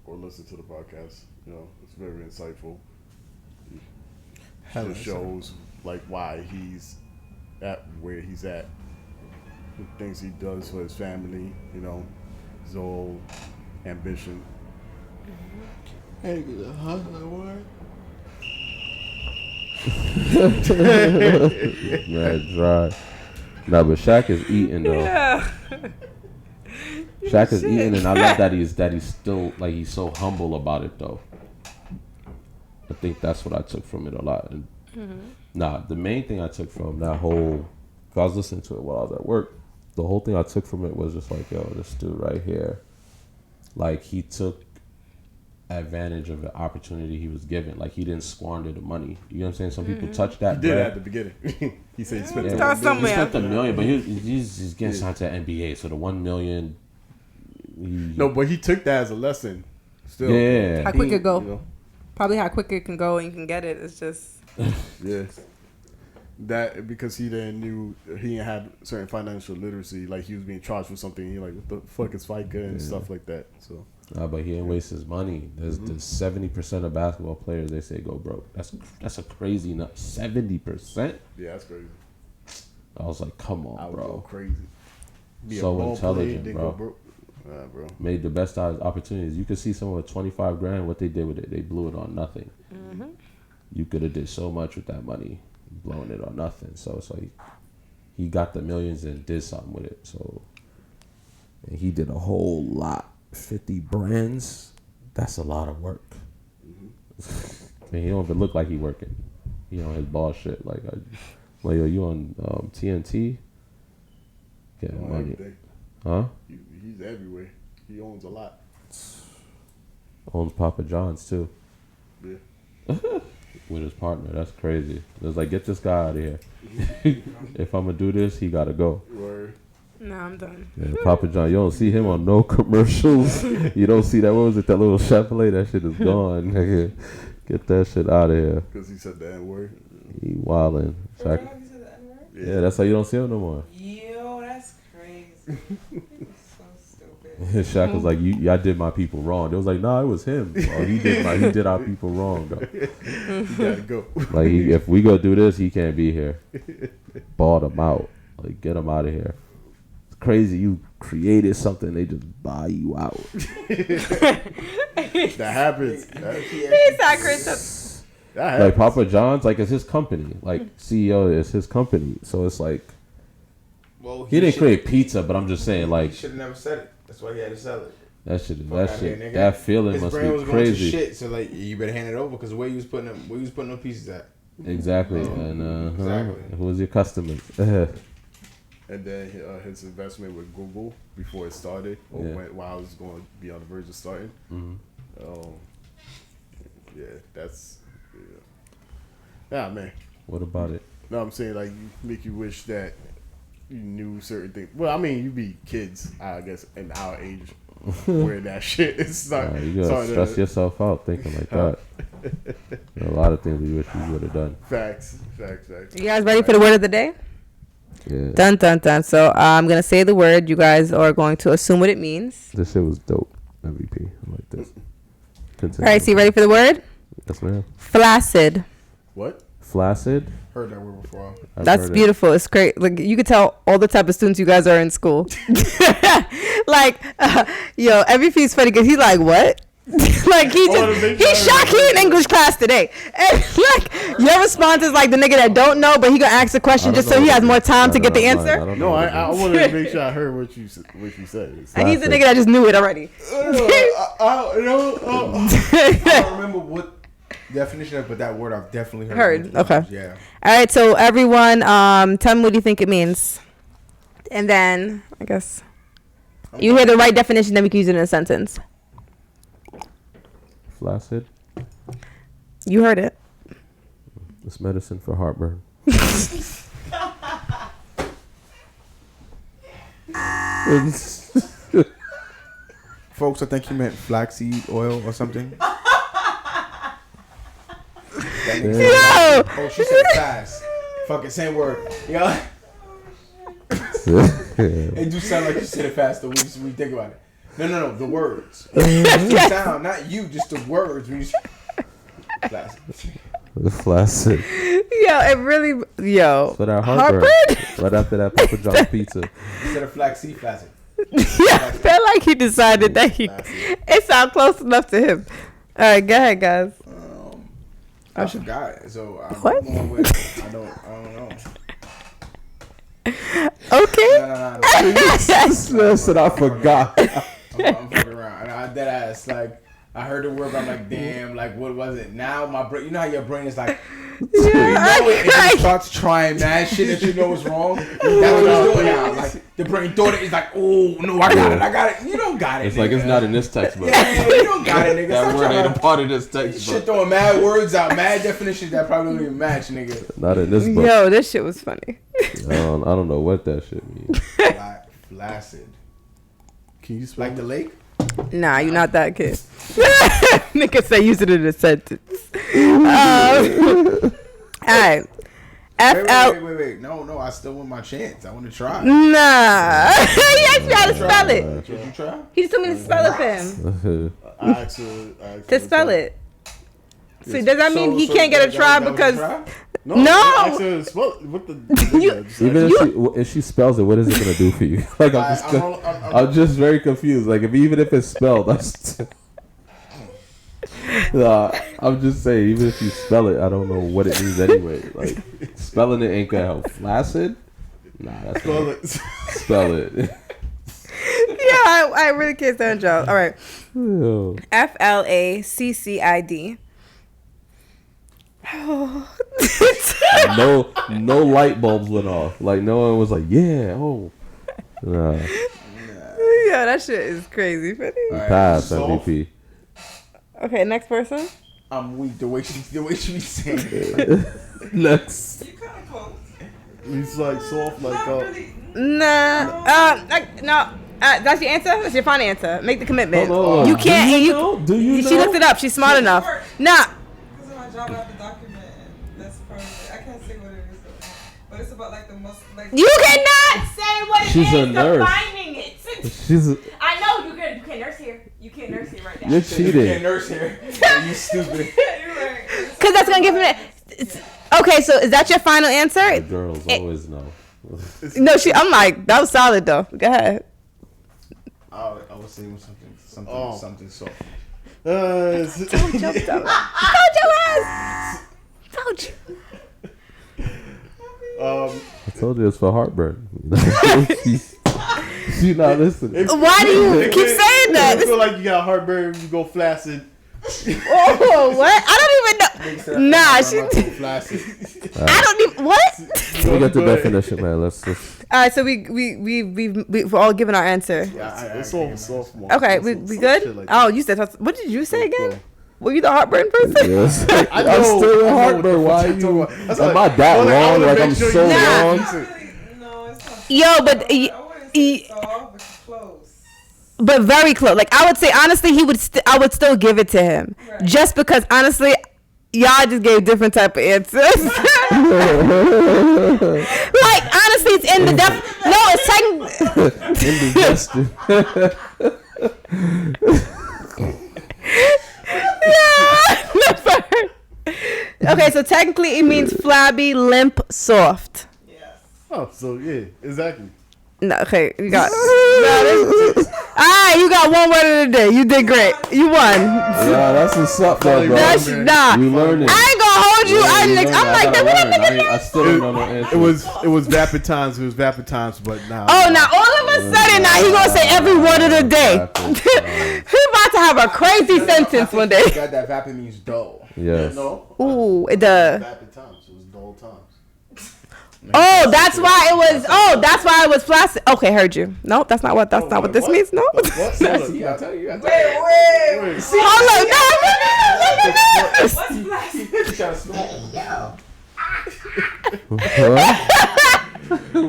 S6: listen to the podcast. You know, it's very insightful.
S3: Hella
S6: It shows like why he's at where he's at, the things he does for his family. You know, his whole ambition.
S3: Hey, the hustler word.
S5: Man, dry. Nah, but Shaq is eating though.
S4: Yeah.
S5: Shaq is eating, and I love that he's still like he's so humble about it though. I think that's what I took from it a lot. And nah, the main thing I took from that whole, cause I was listening to it while I was at work. The whole thing I took from it was just like, yo, this dude right here, like he took advantage of the opportunity he was given. Like he didn't squander the money. You know what I'm saying? Some people touch that.
S6: He did
S5: bread.
S6: at the beginning. He said he spent.
S5: Yeah.
S4: Start
S5: He
S4: somewhere.
S5: spent $1 million, but he's getting signed to the NBA. So the $1 million.
S6: No, but he took that as a lesson. Still,
S5: Yeah.
S4: How quick it go?
S6: You know,
S4: Probably how quick it can go and you can get it. It's just.
S6: yeah. That because he didn't had certain financial literacy. Like he was being charged for something. He like, what the fuck is FICA and stuff like that. So.
S5: Nah, but he didn't waste his money. There's 70% of basketball players they say go broke. That's a crazy nut. 70%.
S6: Yeah, that's crazy.
S5: I was like, come on,
S6: I would go
S5: bro.
S6: crazy. Be a
S5: So
S6: ball player,
S5: intelligent,
S6: then
S5: bro.
S6: go broke. Bro.
S5: Made the best out of opportunities. You could see someone with 25 grand. What they did with it, they blew it on nothing. You could have did so much with that money, blowing it on nothing. So it's like he got the millions and did something with it. So and he did a whole lot. 50 brands. That's a lot of work. I mean, he don't even look like he working. He on his ball shit. Like, yo, you on TNT? Getting
S6: On
S5: money,
S6: everything.
S5: huh?
S6: He's everywhere. He owns a lot.
S5: Owns Papa John's too.
S6: Yeah.
S5: With his partner. That's crazy. It's like, get this guy out of here. If I'm gonna do this, he gotta go.
S6: Word.
S4: Nah, I'm done.
S5: Yeah, Papa John, you don't see him on no commercials. You don't see that. What was it? That little Chevrolet? That shit is gone. Nigga. Get that shit out of here.
S6: Because he said the N word.
S5: He wildin'. Shaq. Yeah, that's why you don't see him no more.
S8: Yo, that's crazy. So stupid.
S5: Shaq was like, y'all did my people wrong. They was like, nah, it was him. Oh, he did our people wrong, though.
S6: You gotta go.
S5: Like, if we go do this, he can't be here. Bought him out. Like, get him out of here. It's crazy. You created something, they just buy you out.
S6: That happens.
S4: He's not Chris.
S6: That happens.
S5: Like, Papa John's, like, it's his company. Like, CEO is his company. So it's like,
S3: Well,
S5: he didn't create pizza, but I'm just saying, like,
S3: He should have never said it. That's why he had to sell it.
S5: that shit,
S3: Fuck outta here, nigga.
S5: that feeling
S3: His
S5: must
S3: brain
S5: be
S3: was going to
S5: crazy.
S3: shit, so like you better hand it over because where you was putting them pieces at.
S5: Exactly. And
S3: Exactly.
S5: who was your customers?
S6: And then his investment with Google before it started, or
S5: Yeah.
S6: while it was going to be on the verge of starting. Yeah, that's yeah, man.
S5: What about it?
S6: No, I'm saying like make you wish that you knew certain things. Well, I mean, you be kids, I guess, in our age, where that shit is starting.
S5: You gotta stress yourself out thinking like that. There are a lot of things we wish we would have done.
S6: Facts.
S4: You guys ready for the word of the day?
S5: Yeah.
S4: Dun dun dun. So I'm gonna say the word. You guys are going to assume what it means.
S5: This shit was dope. MVP. I like this. Continue.
S4: All right. So you ready for the word?
S5: Yes, ma'am.
S4: Flaccid.
S6: What?
S5: Flaccid.
S3: Heard that word before.
S4: That's beautiful. It's great. Like you could tell all the type of students you guys are in school. Like, yo, every feed's funny because he's like, what? Like he's shocked he in English class today. And like your response is like the nigga that don't know, but he gonna ask a question just so he has more time to get the answer.
S6: No, I wanted to make sure I heard what you said.
S4: And he's the nigga that just knew it already.
S3: I don't remember what definition of, but that word I've definitely heard.
S4: Okay.
S3: Yeah.
S4: All right. So everyone, tell me what you think it means, and then I guess you hear the right definition, then we can use it in a sentence.
S5: Flaccid.
S4: You heard it.
S5: It's medicine for heartburn.
S3: Folks, I think he meant flaxseed oil or something.
S4: Yo!
S3: Oh, she said it fast. Fucking same word. Yo. It do sound like you said it fast though when you think about it. No, the words. The sound, not you, just the words. Flaccid.
S5: Flaccid.
S4: Yo, it really, yo.
S5: For that heartburn. Right after that Papa John's pizza.
S3: Instead of flaxseed, flaccid.
S4: Yeah, I felt like he decided that it sounded close enough to him. All right, go ahead, guys.
S3: I forgot. So I'm
S4: What?
S3: going with, I don't know.
S4: Okay.
S3: No.
S5: Said I forgot.
S3: I'm fucking around. I dead ass. Like I heard the word, but I'm like, damn. Like what was it? Now my brain. You know how your brain is like, you know it just starts trying mad shit that you know is wrong. That's what it's doing now. Like the brain thought it is like, oh no, I got it. You don't got it.
S5: It's
S3: nigga.
S5: like it's not in this textbook.
S3: Yeah, you don't got it, nigga.
S5: That
S3: Stop
S5: word
S3: trying
S5: ain't
S3: to-
S5: a part of this textbook.
S3: Shit throwing mad words out, mad definitions that probably don't even match, nigga.
S5: Not in this book.
S4: Yo, this shit was funny.
S5: I don't know what that shit means.
S3: Flaccid.
S6: Can you spell
S3: Like the lake?
S4: Nah, you're not that kid. Nigga say use it in a sentence. All right.
S3: Wait. No, I still want my chance. I want to try.
S4: Nah. He asked me how to spell it.
S3: Should you try?
S4: He just told me to spell it for him.
S6: I asked her
S4: To spell it. So does that mean he can't get a try because...
S6: No.
S4: No!
S6: I asked her to spell it. What the?
S5: Even if she spells it, what is it gonna do for you? Like I'm just very confused. Like even if it's spelled, I'm just saying. Even if you spell it, I don't know what it means anyway. Like spelling it ain't gonna help. Flaccid? Nah, that's
S6: Spell
S5: not.
S6: it.
S5: Spell it.
S4: Yeah, I really can't stand y'all. All right.
S5: Ew.
S4: FLACCID.
S5: No light bulbs went off. Like no one was like, yeah, oh. Nah.
S4: Yeah, that shit is crazy.
S5: Pass
S3: so-
S5: MVP.
S4: Okay, next person.
S3: I'm weak. The way she be saying it.
S5: Next.
S8: You kind of close.
S6: He's like soft, like
S8: Not really.
S4: Nah. No. That's your answer? That's your final answer. Make the commitment.
S5: Hold on.
S4: You can't.
S5: Do you know? Do you
S4: She
S5: know?
S4: looked it up. She's smart enough. Nah.
S8: Because of my job, I have to document, and that's part of it. I can't say what it is, though. But it's about like the most like.
S4: You cannot say what it
S5: She's
S4: is.
S5: a nurse.
S4: Defining it.
S5: She's a,
S4: I know you can't nurse here. You can't nurse here right now.
S5: you're
S3: You can't
S5: cheating.
S3: nurse here. You stupid.
S8: You're right.
S4: Because that's gonna give him okay, so is that your final
S5: The
S4: answer?
S5: girls always know.
S4: No, I'm like, that was solid though. Go ahead.
S3: I was saying something
S6: Oh.
S3: something soft.
S4: Told your ass. Told you.
S5: I told you it's for heartburn. She not listening.
S4: Why do you keep saying
S6: I
S4: that?
S6: feel like you got heartburn. You go flaccid.
S4: Oh, what? I don't even know. Nah, she.
S3: Flaccid.
S4: I don't even. What?
S5: We got the definition, man. Let's
S4: All right, so we've all given our answer.
S6: It's soft.
S4: Okay, we good? Oh, you said what did you say again? Were you the heartburn person?
S5: Yes.
S6: I know,
S5: I'm still in
S6: I know
S5: heartburn.
S6: what
S5: Why
S6: the
S5: are
S6: fuck
S5: you?
S6: you're talking about. That's
S5: Am I
S6: like-
S5: that
S6: well, I
S5: wrong?
S6: wanna
S5: Like
S6: make
S5: I'm
S6: sure
S5: so
S6: you-
S4: Nah.
S5: wrong?
S8: No, it's not.
S4: Yo, but
S8: I wouldn't say soft, but close.
S4: but very close. Like I would say honestly, I would still give it to him,
S8: Right.
S4: just because honestly, y'all just gave different type of answers. Like honestly, it's in the no, it's
S5: Indigestion.
S9: Okay, so technically it means flabby, limp, soft.
S8: Yes.
S6: Oh, so yeah, exactly.
S9: No, okay, you got. Alright, you got one word of the day. You did great. You won.
S5: Yeah, that's what's up, though, bro.
S9: That's nah.
S5: We learning.
S9: I ain't gonna hold you. I'm like that.
S5: I still don't know no answer.
S6: It was vapid times. It was vapid times, but now.
S9: Oh, now all of a sudden, now he gonna say every word of the day. He about to have a crazy sentence one day.
S3: Got that vapid means dull.
S5: Yes.
S6: No.
S9: Ooh, the.
S6: Vapid times. It was dull times.
S9: Oh, that's why it was. Oh, that's why it was flaccid. Okay, heard you. No, that's not what. That's not what this means. No.
S6: What?
S3: I tell you. I tell you.
S8: Wait.
S9: Hold on.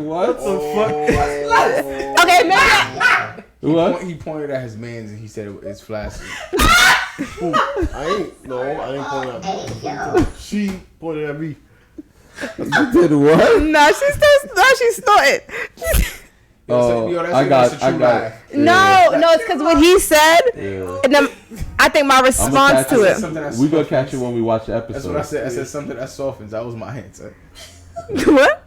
S5: What the fuck?
S9: Okay, maybe.
S5: What?
S3: He pointed at his man's and he said it's flaccid.
S6: I didn't point at her. She pointed at me.
S5: You did what?
S9: No, she snorted.
S5: Oh,
S3: Yo, that's
S5: I got.
S9: No, it's because what he said, and then I think my response to it.
S5: We gonna catch it when we watch the episode.
S3: That's what I said. I said something that softens. That was my answer.
S9: What?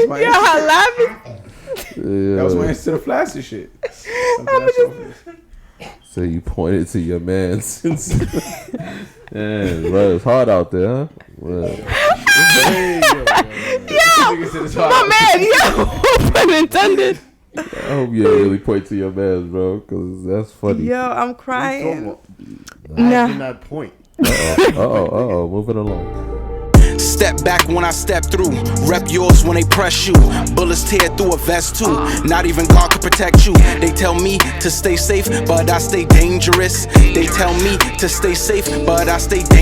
S3: My
S9: Yo,
S3: answer.
S9: I laughing.
S3: That was my answer to the flaccid shit. Something that softens.
S5: So you pointed to your man since. Yeah, bro, it's hard out there, huh? Well,
S9: My man, yo, pun intended.
S5: I hope you ain't really point to your man, bro, because that's funny.
S9: Yo, I'm crying.
S6: I did not point.
S5: Uh-oh, moving along.
S2: Step back when I step through. Rep yours when they press you. Bullets tear through a vest too. Not even God can protect you. They tell me to stay safe, but I stay dangerous. They tell me to stay safe, but I stay dangerous.